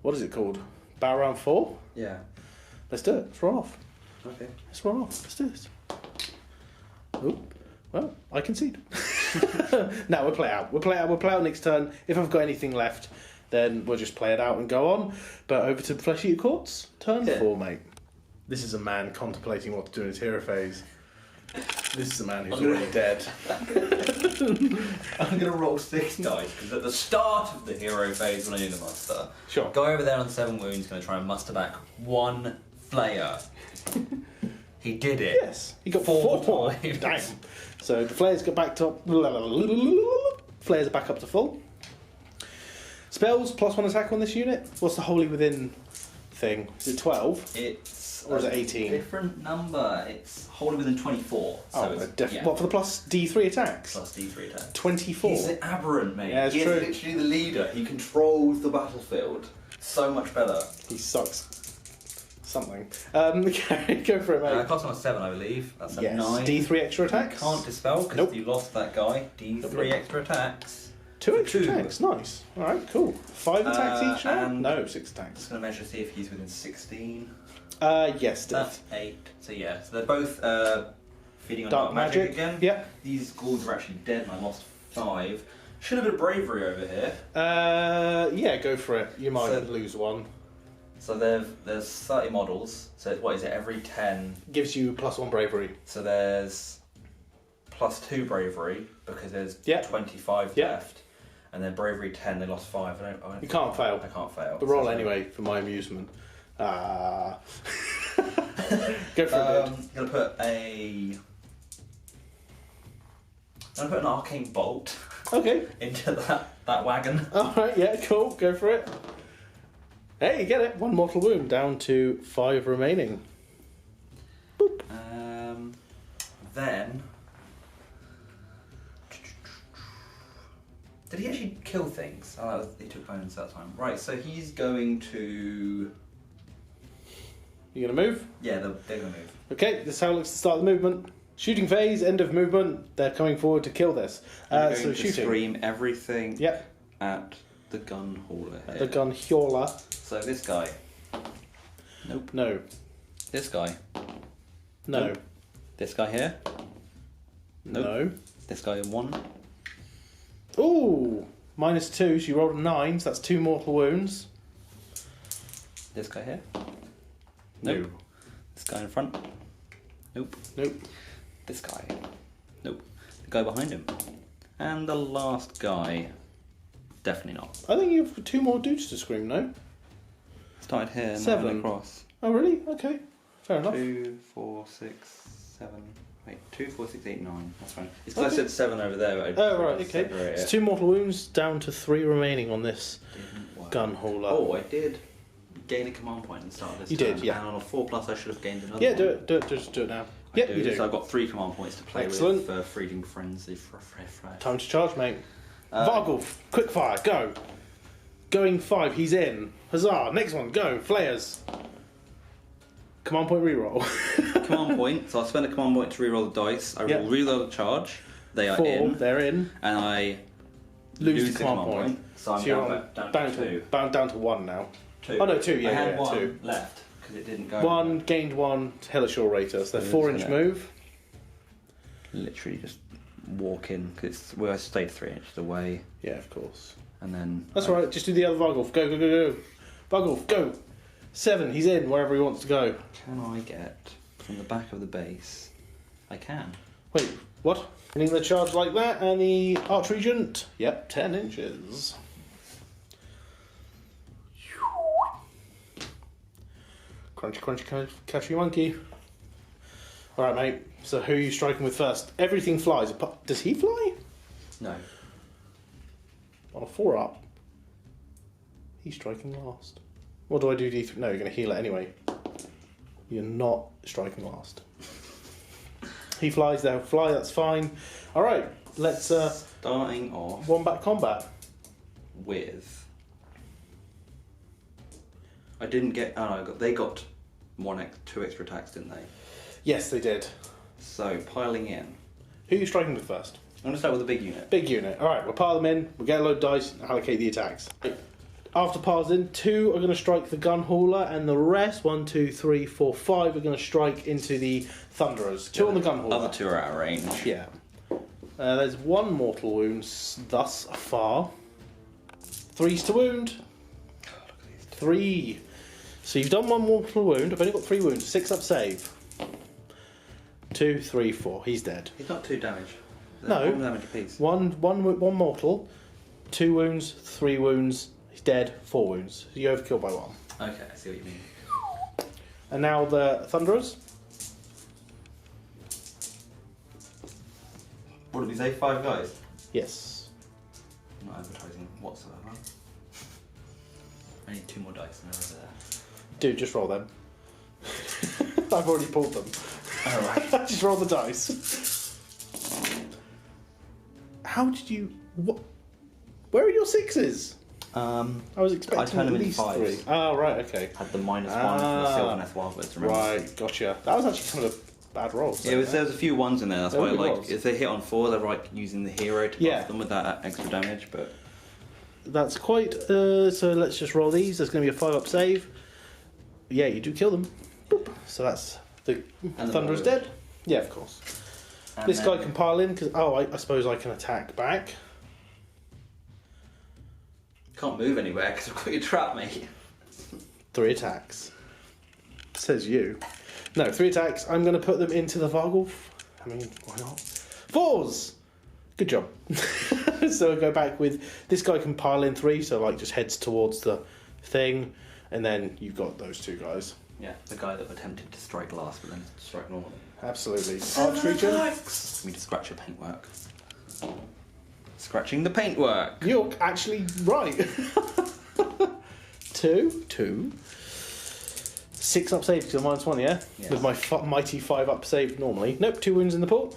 [SPEAKER 1] what is it called? Battle round 4?
[SPEAKER 2] Yeah.
[SPEAKER 1] Let's do it. Let's roll off.
[SPEAKER 2] Okay.
[SPEAKER 1] Let's roll off. Let's do this. Oh, well, I concede. No, we'll play out. We'll play out next turn. If I've got anything left, then we'll just play it out and go on. But over to Flesh Eater Courts. Turn 4, mate. This is a man contemplating what to do in his hero phase. This is a man who's already dead.
[SPEAKER 3] I'm going to roll 6 dice because at the start of the hero phase when I do the muster,
[SPEAKER 1] Sure.
[SPEAKER 3] go over there on 7 wounds, going to try and muster back 1 Flayer. He did it.
[SPEAKER 1] Yes, he got
[SPEAKER 3] 4
[SPEAKER 1] 4
[SPEAKER 3] times.
[SPEAKER 1] Damn. So the flares get back to flares are back up to full. Spells +1 attack on this unit. What's the wholly within thing? Is it 12?
[SPEAKER 3] It's
[SPEAKER 1] Or is it
[SPEAKER 3] a
[SPEAKER 1] 18?
[SPEAKER 3] different number. It's wholly within 24. So
[SPEAKER 1] Oh,
[SPEAKER 3] it's, yeah,
[SPEAKER 1] what for the plus D3 attacks?
[SPEAKER 3] plus D3 attack.
[SPEAKER 1] 24.
[SPEAKER 3] He's an aberrant, mate.
[SPEAKER 1] Yeah, it's
[SPEAKER 3] he
[SPEAKER 1] true.
[SPEAKER 3] is literally the leader. He controls the battlefield so much better.
[SPEAKER 1] He sucks. Something. Okay, go for it, mate.
[SPEAKER 3] Cost him a 7, I believe. That's a
[SPEAKER 1] Yes.
[SPEAKER 3] 9.
[SPEAKER 1] D3 extra attacks.
[SPEAKER 3] Can't dispel because
[SPEAKER 1] Nope.
[SPEAKER 3] you lost that guy. D3
[SPEAKER 1] Nope.
[SPEAKER 3] extra attacks.
[SPEAKER 1] 2 extra
[SPEAKER 3] 2.
[SPEAKER 1] attacks. Nice. All right, cool. 5 attacks each now?
[SPEAKER 3] and-
[SPEAKER 1] No, 6
[SPEAKER 3] Just
[SPEAKER 1] attacks.
[SPEAKER 3] going to measure to see if he's within 16.
[SPEAKER 1] Yes,
[SPEAKER 3] That's 8. So yeah, so they're both feeding on
[SPEAKER 1] Dark magic
[SPEAKER 3] again.
[SPEAKER 1] Yep.
[SPEAKER 3] These ghouls are actually dead and I lost 5. Should have been bravery over here.
[SPEAKER 1] Yeah, go for it. You might
[SPEAKER 3] So-
[SPEAKER 1] lose 1.
[SPEAKER 3] So there's 30 models. So what is it? Every 10.
[SPEAKER 1] Gives you +1 bravery.
[SPEAKER 3] So there's +2 bravery because there's
[SPEAKER 1] Yeah.
[SPEAKER 3] 25
[SPEAKER 1] Yeah.
[SPEAKER 3] left. And then bravery 10, they lost 5. I don't
[SPEAKER 1] You can't fail.
[SPEAKER 3] I can't fail.
[SPEAKER 1] But roll
[SPEAKER 3] So-
[SPEAKER 1] anyway, for my amusement. Go for it, dude.
[SPEAKER 3] I'm gonna put an arcane bolt
[SPEAKER 1] Okay.
[SPEAKER 3] into that wagon.
[SPEAKER 1] Alright, yeah, cool. Go for it. Hey, you get it. 1 mortal wound, down to 5 remaining. Boop.
[SPEAKER 3] Then did he actually kill things? Oh, he took bones that time. Right, so he's going to.
[SPEAKER 1] You gonna move?
[SPEAKER 3] Yeah, they're gonna move.
[SPEAKER 1] Okay, this is how it looks to start the movement. Shooting phase, end of movement. They're coming forward to kill this.
[SPEAKER 2] I'm going
[SPEAKER 1] So
[SPEAKER 2] to
[SPEAKER 1] shooting.
[SPEAKER 2] scream everything
[SPEAKER 1] Yep,
[SPEAKER 2] at the gun hauler here.
[SPEAKER 1] the gun hurler.
[SPEAKER 2] So this guy. Nope.
[SPEAKER 1] No.
[SPEAKER 2] This guy.
[SPEAKER 1] No.
[SPEAKER 2] Nope. This guy here. Nope.
[SPEAKER 1] No.
[SPEAKER 2] This guy in 1.
[SPEAKER 1] Ooh! -2, so you rolled a 9, so that's 2 mortal wounds.
[SPEAKER 2] This guy here.
[SPEAKER 1] No.
[SPEAKER 2] Nope. This guy in front. Nope.
[SPEAKER 1] Nope.
[SPEAKER 2] This guy. Nope. The guy behind him. And the last guy. Definitely not.
[SPEAKER 1] I think you have 2 more dudes to scream, no?
[SPEAKER 3] Started here and
[SPEAKER 1] 7.
[SPEAKER 3] then across.
[SPEAKER 1] Oh, really? Okay. Fair enough.
[SPEAKER 3] 2, 4, 6, 7. Wait, 2, 4, 6, 8, 9. That's fine. It's because
[SPEAKER 1] Okay.
[SPEAKER 3] I said 7 over there. But
[SPEAKER 1] Oh, right, okay. It's 2 mortal wounds, down to 3 remaining on this gun hauler.
[SPEAKER 3] Oh, I did gain a command point at the start of this
[SPEAKER 1] You
[SPEAKER 3] turn,
[SPEAKER 1] did, yeah.
[SPEAKER 3] And on a 4+, I should have gained another
[SPEAKER 1] Yeah,
[SPEAKER 3] one.
[SPEAKER 1] do it. Just do it now.
[SPEAKER 3] I
[SPEAKER 1] Yep,
[SPEAKER 3] do.
[SPEAKER 1] you do.
[SPEAKER 3] So I've got 3 command points to play
[SPEAKER 1] Excellent.
[SPEAKER 3] with for Freedom Frenzy.
[SPEAKER 1] Time to charge, mate. Vargulf, quick fire, go. Going 5, he's in. Huzzah, next one, go. Flayers. Command point reroll.
[SPEAKER 3] Command point. So I'll spend a command point to reroll the dice. I
[SPEAKER 1] Yep.
[SPEAKER 3] will reload the charge. They are
[SPEAKER 1] 4,
[SPEAKER 3] in.
[SPEAKER 1] they're in.
[SPEAKER 3] And I
[SPEAKER 1] Lose the command point.
[SPEAKER 3] So I'm
[SPEAKER 1] you're
[SPEAKER 3] down to 2.
[SPEAKER 1] Down to 1 now.
[SPEAKER 3] 2.
[SPEAKER 1] Oh, no, 2, yeah,
[SPEAKER 3] I had
[SPEAKER 1] yeah,
[SPEAKER 3] 1
[SPEAKER 1] 2.
[SPEAKER 3] left because it didn't go.
[SPEAKER 1] 1, gained 1, Hellish Orator. So they're 4-inch
[SPEAKER 3] Yeah.
[SPEAKER 1] move.
[SPEAKER 3] Literally just walk in because well, I stayed 3 inches away,
[SPEAKER 1] Yeah, of course.
[SPEAKER 3] and then
[SPEAKER 1] That's all right, just do the other Vargulf. Go, go, go, go. Vargulf, go. 7, he's in, wherever he wants to go.
[SPEAKER 3] Can I get from the back of the base? I can.
[SPEAKER 1] Wait, what? Hitting the charge like that, and the Arch Regent? Yep, 10 inches. Crunchy, crunchy, catchy monkey. Alright, mate, so who are you striking with first? Everything flies. Does he fly?
[SPEAKER 3] No.
[SPEAKER 1] On a 4-up. He's striking last. What do I do? No, you're going to heal it anyway. You're not striking last. He flies, they'll fly, that's fine. Alright, let's
[SPEAKER 3] Starting off
[SPEAKER 1] wombat combat.
[SPEAKER 3] with. I didn't get. Oh no, they got 2 extra attacks, didn't they?
[SPEAKER 1] Yes, they did.
[SPEAKER 3] So piling in.
[SPEAKER 1] Who are you striking with first?
[SPEAKER 3] I'm gonna start with the big unit.
[SPEAKER 1] Big unit. Alright, we'll pile them in, we'll get a load of dice, and allocate the attacks. After piles in, 2 are going to strike the gun hauler, and the rest, 1, 2, 3, 4, 5, are going to strike into the thunderers. 2 on the gun hauler.
[SPEAKER 3] Other 2 are out of range.
[SPEAKER 1] Yeah. There's 1 mortal wound thus far. 3's to wound. 3. So you've done 1 mortal wound. I've only got 3 wounds. 6 up save. 2, 3, 4. He's dead.
[SPEAKER 3] He's not 2 damage.
[SPEAKER 1] No.
[SPEAKER 3] 1 damage apiece.
[SPEAKER 1] One mortal. 2 wounds. 3 wounds. He's dead. 4 wounds. You overkill by 1.
[SPEAKER 3] Okay, I see what you mean.
[SPEAKER 1] And now the thunderers.
[SPEAKER 3] What did we say? 5 guys?
[SPEAKER 1] Yes.
[SPEAKER 3] I'm not advertising whatsoever. I need 2 more dice and they're over there.
[SPEAKER 1] Dude, just roll them. I've already pulled them.
[SPEAKER 3] Alright.
[SPEAKER 1] Just roll the dice. How did you... What? Where are your 6s? I was expecting
[SPEAKER 3] turned
[SPEAKER 1] at
[SPEAKER 3] them into
[SPEAKER 1] least
[SPEAKER 3] 5s.
[SPEAKER 1] 3. Oh, right, okay.
[SPEAKER 3] Had the -1 from the Sylvaneth Wildwoods, remember?
[SPEAKER 1] Right, gotcha. That was actually kind of a bad roll.
[SPEAKER 3] Yeah, there was a few 1s in there, that's
[SPEAKER 1] There
[SPEAKER 3] why
[SPEAKER 1] were
[SPEAKER 3] like
[SPEAKER 1] rolls.
[SPEAKER 3] if they hit on 4 they're like using the hero to
[SPEAKER 1] Yeah.
[SPEAKER 3] buff them with that extra damage, but
[SPEAKER 1] That's quite... so let's just roll these. There's going to be a 5-up save. Yeah, you do kill them. Boop. So that's... The
[SPEAKER 3] And the
[SPEAKER 1] Thunderer's
[SPEAKER 3] Warlord.
[SPEAKER 1] dead? Yeah, of course.
[SPEAKER 3] and
[SPEAKER 1] This
[SPEAKER 3] then-
[SPEAKER 1] guy can pile in, because... Oh, I suppose I can attack back.
[SPEAKER 3] can't move anywhere because I've got your trap, mate.
[SPEAKER 1] 3 attacks. Says you. No, 3 attacks. I'm going to put them into the Vargulf. I mean, why not? 4s! Good job. So I'll go back with... This guy can pile in 3, so like just heads towards the thing. And then you've got those 2 guys.
[SPEAKER 3] Yeah, the guy that attempted to strike last but then strike normally.
[SPEAKER 1] Absolutely. Arch Regent.
[SPEAKER 3] Let me just scratch your paintwork. Scratching the paintwork.
[SPEAKER 1] You're actually right. 2. 6 up save because I'm -1, yeah?
[SPEAKER 3] Yes.
[SPEAKER 1] With my mighty 5 up save normally. Nope, 2 wounds in the pool.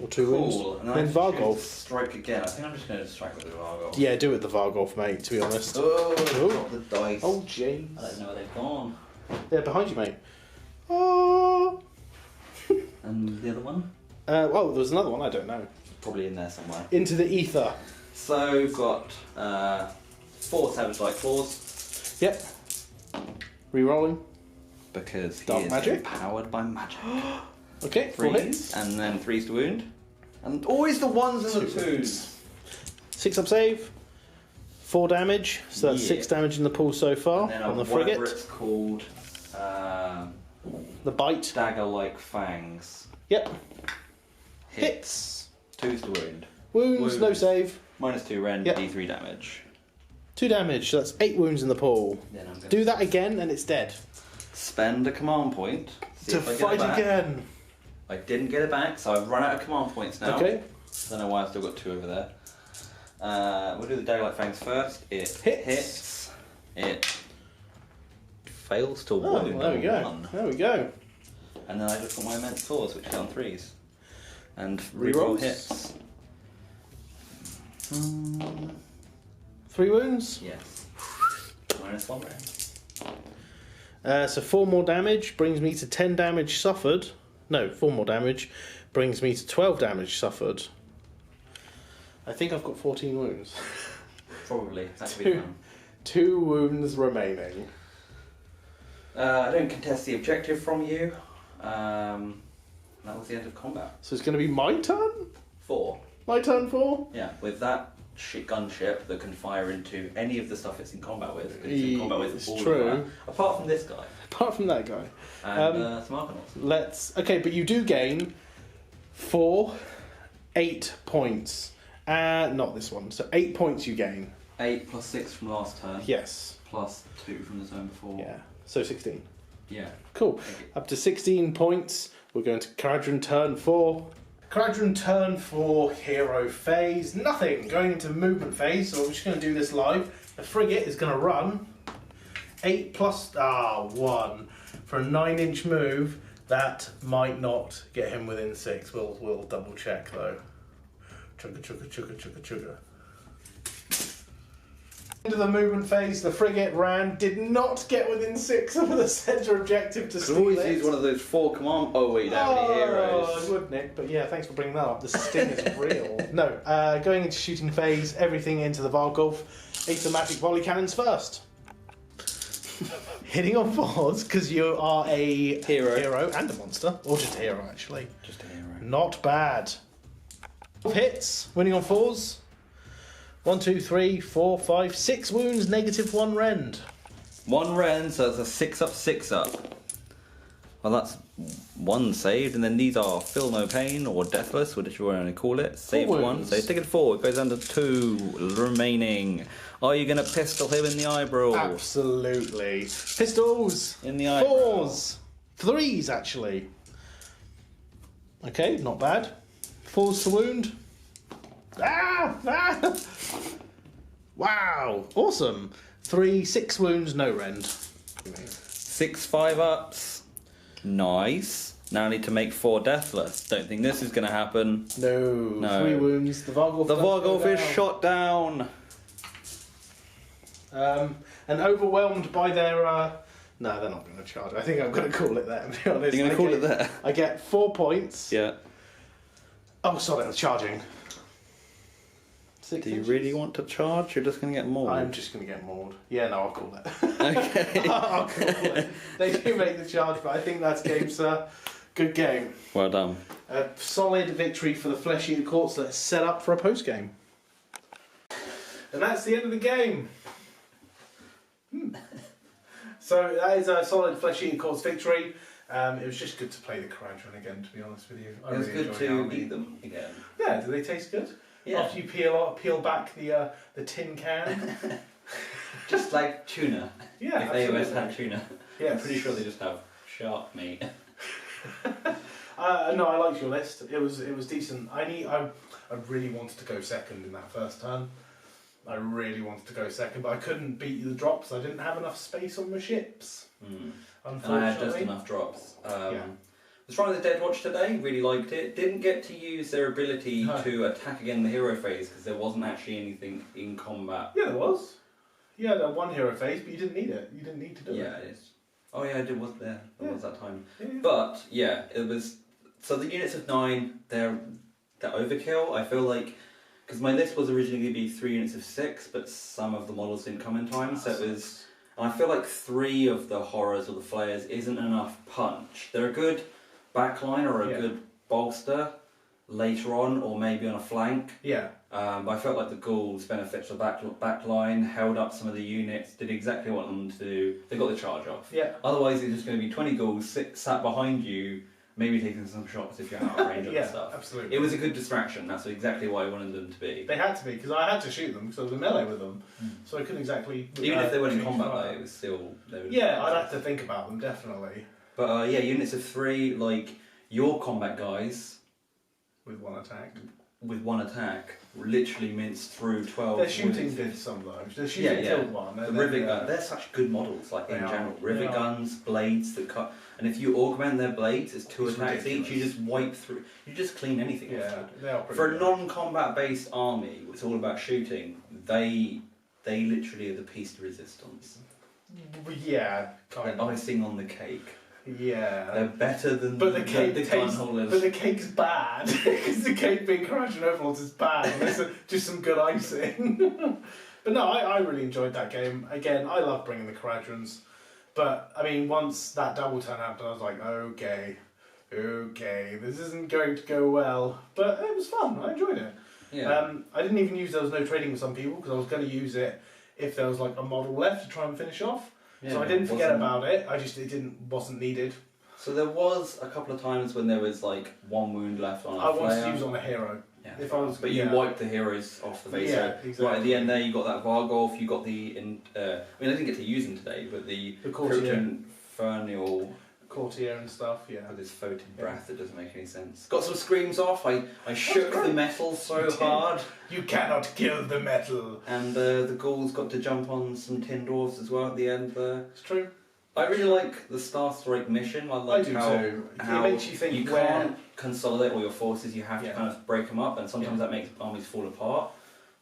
[SPEAKER 1] Or 2 wounds.
[SPEAKER 3] Cool. And
[SPEAKER 1] Then
[SPEAKER 3] I choose to
[SPEAKER 1] Vargulf.
[SPEAKER 3] strike again. I think I'm just going to strike with the Vargulf.
[SPEAKER 1] Yeah, do it with the Vargulf, mate, to be honest.
[SPEAKER 3] Oh,
[SPEAKER 1] Oh.
[SPEAKER 3] drop the dice.
[SPEAKER 1] Oh, jeez.
[SPEAKER 3] I don't know where they've gone.
[SPEAKER 1] They're behind you, mate. Oh.
[SPEAKER 3] And the other one?
[SPEAKER 1] Oh, there was another one, I don't know.
[SPEAKER 3] Probably in there somewhere.
[SPEAKER 1] Into the ether.
[SPEAKER 3] So we've got 4 Savage Light Claws.
[SPEAKER 1] Yep. Rerolling.
[SPEAKER 3] Because he
[SPEAKER 1] Dark
[SPEAKER 3] is
[SPEAKER 1] magic.
[SPEAKER 3] empowered by magic.
[SPEAKER 1] Okay, 4
[SPEAKER 3] 3s,
[SPEAKER 1] hits.
[SPEAKER 3] and then 3s to wound. And always the 1s and the
[SPEAKER 1] 2
[SPEAKER 3] 2s.
[SPEAKER 1] 6 up save. 4 damage. So that's
[SPEAKER 3] Yeah.
[SPEAKER 1] 6 damage in the pool so far
[SPEAKER 3] And then
[SPEAKER 1] on the
[SPEAKER 3] whatever
[SPEAKER 1] frigate.
[SPEAKER 3] it's called,
[SPEAKER 1] The bite.
[SPEAKER 3] dagger-like fangs.
[SPEAKER 1] Yep.
[SPEAKER 3] Hits. 2s to wound.
[SPEAKER 1] Wounds,
[SPEAKER 3] Wounds.
[SPEAKER 1] no save.
[SPEAKER 3] -2 rend,
[SPEAKER 1] Yep.
[SPEAKER 3] D3 damage.
[SPEAKER 1] 2 damage, so that's 8 wounds in the pool.
[SPEAKER 3] Then I'm gonna
[SPEAKER 1] Do that again and it's dead.
[SPEAKER 3] spend a command point see
[SPEAKER 1] To
[SPEAKER 3] if I get it
[SPEAKER 1] fight
[SPEAKER 3] back.
[SPEAKER 1] again.
[SPEAKER 3] I didn't get it back, so I've run out of command points now.
[SPEAKER 1] Okay.
[SPEAKER 3] I don't know why I've still got 2 over there. We'll do the Daylight Fangs first. It hits. It fails to
[SPEAKER 1] Oh,
[SPEAKER 3] wound
[SPEAKER 1] there we
[SPEAKER 3] on
[SPEAKER 1] go.
[SPEAKER 3] 1.
[SPEAKER 1] There we go.
[SPEAKER 3] And then I just got my immense swords, which hit on 3s. And
[SPEAKER 1] Rerolls.
[SPEAKER 3] reroll hits.
[SPEAKER 1] 3 wounds.
[SPEAKER 3] Yes. -1 round.
[SPEAKER 1] So 4 more damage brings me to 10 damage suffered. No, 4 more damage brings me to 12 damage suffered. I think I've got 14 wounds.
[SPEAKER 3] Probably. That could be fun.
[SPEAKER 1] 2 wounds remaining.
[SPEAKER 3] I don't contest the objective from you. That was the end of combat.
[SPEAKER 1] So it's going to be my turn?
[SPEAKER 3] 4.
[SPEAKER 1] My turn 4?
[SPEAKER 3] Yeah, with that gunship that can fire into any of the stuff it's in combat with. 'Cause it's in combat with
[SPEAKER 1] It's
[SPEAKER 3] all of
[SPEAKER 1] true.
[SPEAKER 3] that, apart from this guy
[SPEAKER 1] Apart from that guy.
[SPEAKER 3] and some Arcanauts.
[SPEAKER 1] Okay, but you do gain 8 points. Not this one. So 8 points you gain.
[SPEAKER 3] 8 plus 6 from last turn.
[SPEAKER 1] Yes.
[SPEAKER 3] Plus 2 from the turn before.
[SPEAKER 1] Yeah. So 16.
[SPEAKER 3] Yeah.
[SPEAKER 1] Cool.
[SPEAKER 3] Thank you.
[SPEAKER 1] Up to 16 points. We're going to Kharadron turn 4. Kharadron turn 4 hero phase. Nothing. Going into movement phase. So we're just going to do this live. The frigate is going to run 8 plus 1 for a 9-inch move. That might not get him within 6. We'll double check though. Chugga chugga chugga chugga chugga. Into the movement phase, the frigate ran, did not get within 6 of the centre objective to
[SPEAKER 3] Could
[SPEAKER 1] steal
[SPEAKER 3] always
[SPEAKER 1] it.
[SPEAKER 3] use one of those 4 command. Oh wait, you don't have any
[SPEAKER 1] I
[SPEAKER 3] heroes.
[SPEAKER 1] would, Nick, but yeah, thanks for bringing that up. The sting is real. No, going into shooting phase, everything into the Vargulf. 8 the magic volley cannons first. Hitting on 4s, because you are a
[SPEAKER 3] Hero.
[SPEAKER 1] and a monster. Or just a hero, actually.
[SPEAKER 3] Just a hero.
[SPEAKER 1] Not bad. 12 hits, winning on 4s. 1, 2, 3, 4, 5, 6 wounds, -1 rend.
[SPEAKER 3] 1 rend, so that's a 6 up, 6 up. Well, that's 1 saved, and then these are Feel No Pain or Deathless, whatever you want to call it. Saved 1,
[SPEAKER 1] wounds.
[SPEAKER 3] so take it 4. It goes under 2 remaining. Are you going to pistol him in the eyebrow?
[SPEAKER 1] Absolutely. Pistols.
[SPEAKER 3] In the eyebrow.
[SPEAKER 1] 4s. 3s, actually. Okay, not bad. 4s to wound. Ah! Wow, awesome. 6 wounds, no rend.
[SPEAKER 3] 6 5-ups. Nice. Now I need to make 4 Deathless. Don't think this is going to happen.
[SPEAKER 1] No. 3 wounds. The Vargulf.
[SPEAKER 3] The
[SPEAKER 1] does go
[SPEAKER 3] Vargulf is
[SPEAKER 1] down.
[SPEAKER 3] shot down.
[SPEAKER 1] And overwhelmed by their. No, they're not going to charge. I think I'm going to call it that, to be honest.
[SPEAKER 3] You're going to call it there?
[SPEAKER 1] I get 4 points.
[SPEAKER 3] Yeah.
[SPEAKER 1] Oh, sorry, I was charging. 6
[SPEAKER 3] Do you
[SPEAKER 1] inches.
[SPEAKER 3] really want to charge? You're just going to get more.
[SPEAKER 1] I'm just going to get mauled. Yeah, no, I'll call it.
[SPEAKER 3] Okay.
[SPEAKER 1] I'll call it. They do make the charge, but I think that's game, sir. Good game.
[SPEAKER 3] Well done.
[SPEAKER 1] A solid victory for the Flesh Eater Courts. Let's set up for a post game. And that's the end of the game. So that is a solid Flesh Eater Courts victory. It was just good to play the Kharadron again, to be honest with you.
[SPEAKER 3] It was good
[SPEAKER 1] enjoyed
[SPEAKER 3] to
[SPEAKER 1] Army.
[SPEAKER 3] eat them again.
[SPEAKER 1] Yeah, do they taste good?
[SPEAKER 3] Yeah.
[SPEAKER 1] After you peel back the tin can.
[SPEAKER 3] Just like tuna.
[SPEAKER 1] Yeah,
[SPEAKER 3] If they always
[SPEAKER 1] absolutely.
[SPEAKER 3] had tuna.
[SPEAKER 1] Yes.
[SPEAKER 3] I'm pretty sure they just have shark meat.
[SPEAKER 1] No, I liked your list. It was decent. I really wanted to go second in that first turn. I really wanted to go second, but I couldn't beat the drops. I didn't have enough space on my ships.
[SPEAKER 3] And
[SPEAKER 1] Unfortunately.
[SPEAKER 3] I had just enough drops.
[SPEAKER 1] Yeah.
[SPEAKER 3] Was trying the Dead Watch today, really liked it. Didn't get to use their ability
[SPEAKER 1] No.
[SPEAKER 3] to attack again in the hero phase because there wasn't actually anything in combat.
[SPEAKER 1] Yeah, there was. You had a 1 hero phase, but you didn't need it. You didn't need to do
[SPEAKER 3] Yeah,
[SPEAKER 1] it.
[SPEAKER 3] it is. Oh yeah, I did. Was there? There
[SPEAKER 1] Yeah.
[SPEAKER 3] was that time.
[SPEAKER 1] Yeah.
[SPEAKER 3] But yeah, it was. So the units of 9, they're overkill. I feel like because my list was originally going to be 3 units of 6, but some of the models didn't come in time, so it was. And I feel like 3 of the horrors or the flayers isn't enough punch. They're a good backline or a good bolster later on, or maybe on a flank.
[SPEAKER 1] Yeah.
[SPEAKER 3] But I felt like the ghouls benefited the backline, held up some of the units, did exactly what I wanted them to do. They got the charge off.
[SPEAKER 1] Yeah.
[SPEAKER 3] Otherwise, it's just going to be 20 ghouls sat behind you, maybe taking some shots if you're out of range
[SPEAKER 1] Yeah,
[SPEAKER 3] and stuff.
[SPEAKER 1] absolutely.
[SPEAKER 3] It was a good distraction. That's exactly what I wanted them to be.
[SPEAKER 1] They had to be, because I had to shoot them, because I was in melee with them. So I couldn't exactly...
[SPEAKER 3] Even if they weren't in
[SPEAKER 1] change
[SPEAKER 3] combat,
[SPEAKER 1] fire.
[SPEAKER 3] though, it was still. They were
[SPEAKER 1] Yeah, I'd have to think about them, definitely.
[SPEAKER 3] But yeah, units of 3, like your combat guys
[SPEAKER 1] With one attack.
[SPEAKER 3] with one attack, literally minced through 12.
[SPEAKER 1] Their shooting
[SPEAKER 3] units.
[SPEAKER 1] did some though. The shooting killed one.
[SPEAKER 3] The
[SPEAKER 1] and
[SPEAKER 3] rivet
[SPEAKER 1] then,
[SPEAKER 3] gun, they're such good models, like in
[SPEAKER 1] They are.
[SPEAKER 3] general.
[SPEAKER 1] They
[SPEAKER 3] Rivet
[SPEAKER 1] are.
[SPEAKER 3] guns, blades that cut, and if you augment their blades, it's 2
[SPEAKER 1] It's
[SPEAKER 3] attacks each. You
[SPEAKER 1] ridiculous.
[SPEAKER 3] just wipe through. You just clean anything.
[SPEAKER 1] Yeah,
[SPEAKER 3] off.
[SPEAKER 1] they are pretty
[SPEAKER 3] For a
[SPEAKER 1] good.
[SPEAKER 3] non-combat based army, it's all about shooting. They literally are the piece de resistance.
[SPEAKER 1] Yeah, kind
[SPEAKER 3] They're
[SPEAKER 1] of.
[SPEAKER 3] icing on the cake.
[SPEAKER 1] Yeah.
[SPEAKER 3] They're better than
[SPEAKER 1] But the cake
[SPEAKER 3] gun
[SPEAKER 1] tastes,
[SPEAKER 3] holders.
[SPEAKER 1] but the cake's bad because the cake being Kharadron Overlords is bad. And there's just some good icing. But no, I really enjoyed that game. Again, I love bringing the Kharadrons, but I mean, once that double turn happened, I was like, okay, this isn't going to go well. But it was fun. I enjoyed it.
[SPEAKER 3] Yeah.
[SPEAKER 1] I didn't even use there was no trading with some people because I was going to use it if there was like a model left to try and finish off. So I didn't forget about it. Wasn't needed.
[SPEAKER 3] So there was a couple of times when there was like 1 wound left on.
[SPEAKER 1] I wanted to use on a hero.
[SPEAKER 3] Yeah.
[SPEAKER 1] If I was,
[SPEAKER 3] But you wiped the heroes off the base.
[SPEAKER 1] Yeah,
[SPEAKER 3] so
[SPEAKER 1] exactly.
[SPEAKER 3] Right at the end there, you got that Vargolf. You got the. I mean, I didn't get to use them today, but the
[SPEAKER 1] Courtier.
[SPEAKER 3] Infernal
[SPEAKER 1] Courtier and stuff. Yeah.
[SPEAKER 3] with his photon breath that doesn't make any sense. Got some screams off. I shook the
[SPEAKER 1] great.
[SPEAKER 3] metal so
[SPEAKER 1] You did.
[SPEAKER 3] hard,
[SPEAKER 1] You cannot kill the metal.
[SPEAKER 3] and the ghouls got to jump on some tin dwarfs as well at the end there.
[SPEAKER 1] It's true.
[SPEAKER 3] I really like the Star Strike mission. I like
[SPEAKER 1] do
[SPEAKER 3] how,
[SPEAKER 1] too. It
[SPEAKER 3] how
[SPEAKER 1] makes you think
[SPEAKER 3] you
[SPEAKER 1] where-
[SPEAKER 3] can't consolidate all your forces. You have
[SPEAKER 1] Yeah.
[SPEAKER 3] to kind of break them up, and sometimes that makes armies fall apart.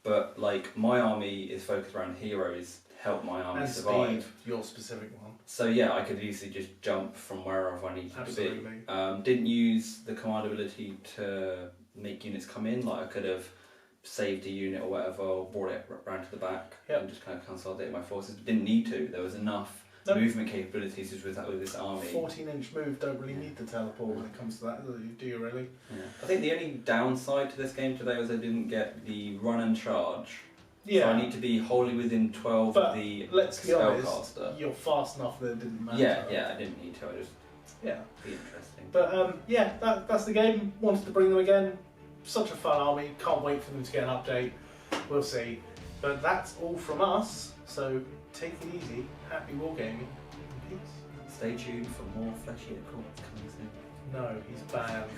[SPEAKER 3] But like my army is focused around heroes to help my army
[SPEAKER 1] And
[SPEAKER 3] survive.
[SPEAKER 1] speed, your specific one.
[SPEAKER 3] So yeah, I could easily just jump from wherever I needed
[SPEAKER 1] Absolutely.
[SPEAKER 3] to be. Didn't use the command ability to make units come in. Like I could have saved a unit or whatever, or brought it round to the back
[SPEAKER 1] Yep.
[SPEAKER 3] and just kind of consolidated my forces. Didn't need to. There was enough
[SPEAKER 1] Nope.
[SPEAKER 3] movement capabilities just with this army.
[SPEAKER 1] 14-inch move don't really need the teleport when it comes to that, do you really?
[SPEAKER 3] Yeah. I think the only downside to this game today was I didn't get the run and charge.
[SPEAKER 1] Yeah.
[SPEAKER 3] So I need to be wholly within 12
[SPEAKER 1] But
[SPEAKER 3] of the
[SPEAKER 1] let's be honest,
[SPEAKER 3] spellcaster.
[SPEAKER 1] you're fast enough that it didn't matter.
[SPEAKER 3] Yeah, I didn't need to. I just
[SPEAKER 1] Yeah.
[SPEAKER 3] be interesting.
[SPEAKER 1] But yeah, that's the game. Wanted to bring them again. Such a fun army. Can't wait for them to get an update. We'll see. But that's all from us. So take it easy. Happy wargaming. Peace.
[SPEAKER 3] Stay tuned for more Fleshy at Courts coming soon.
[SPEAKER 1] No, he's banned.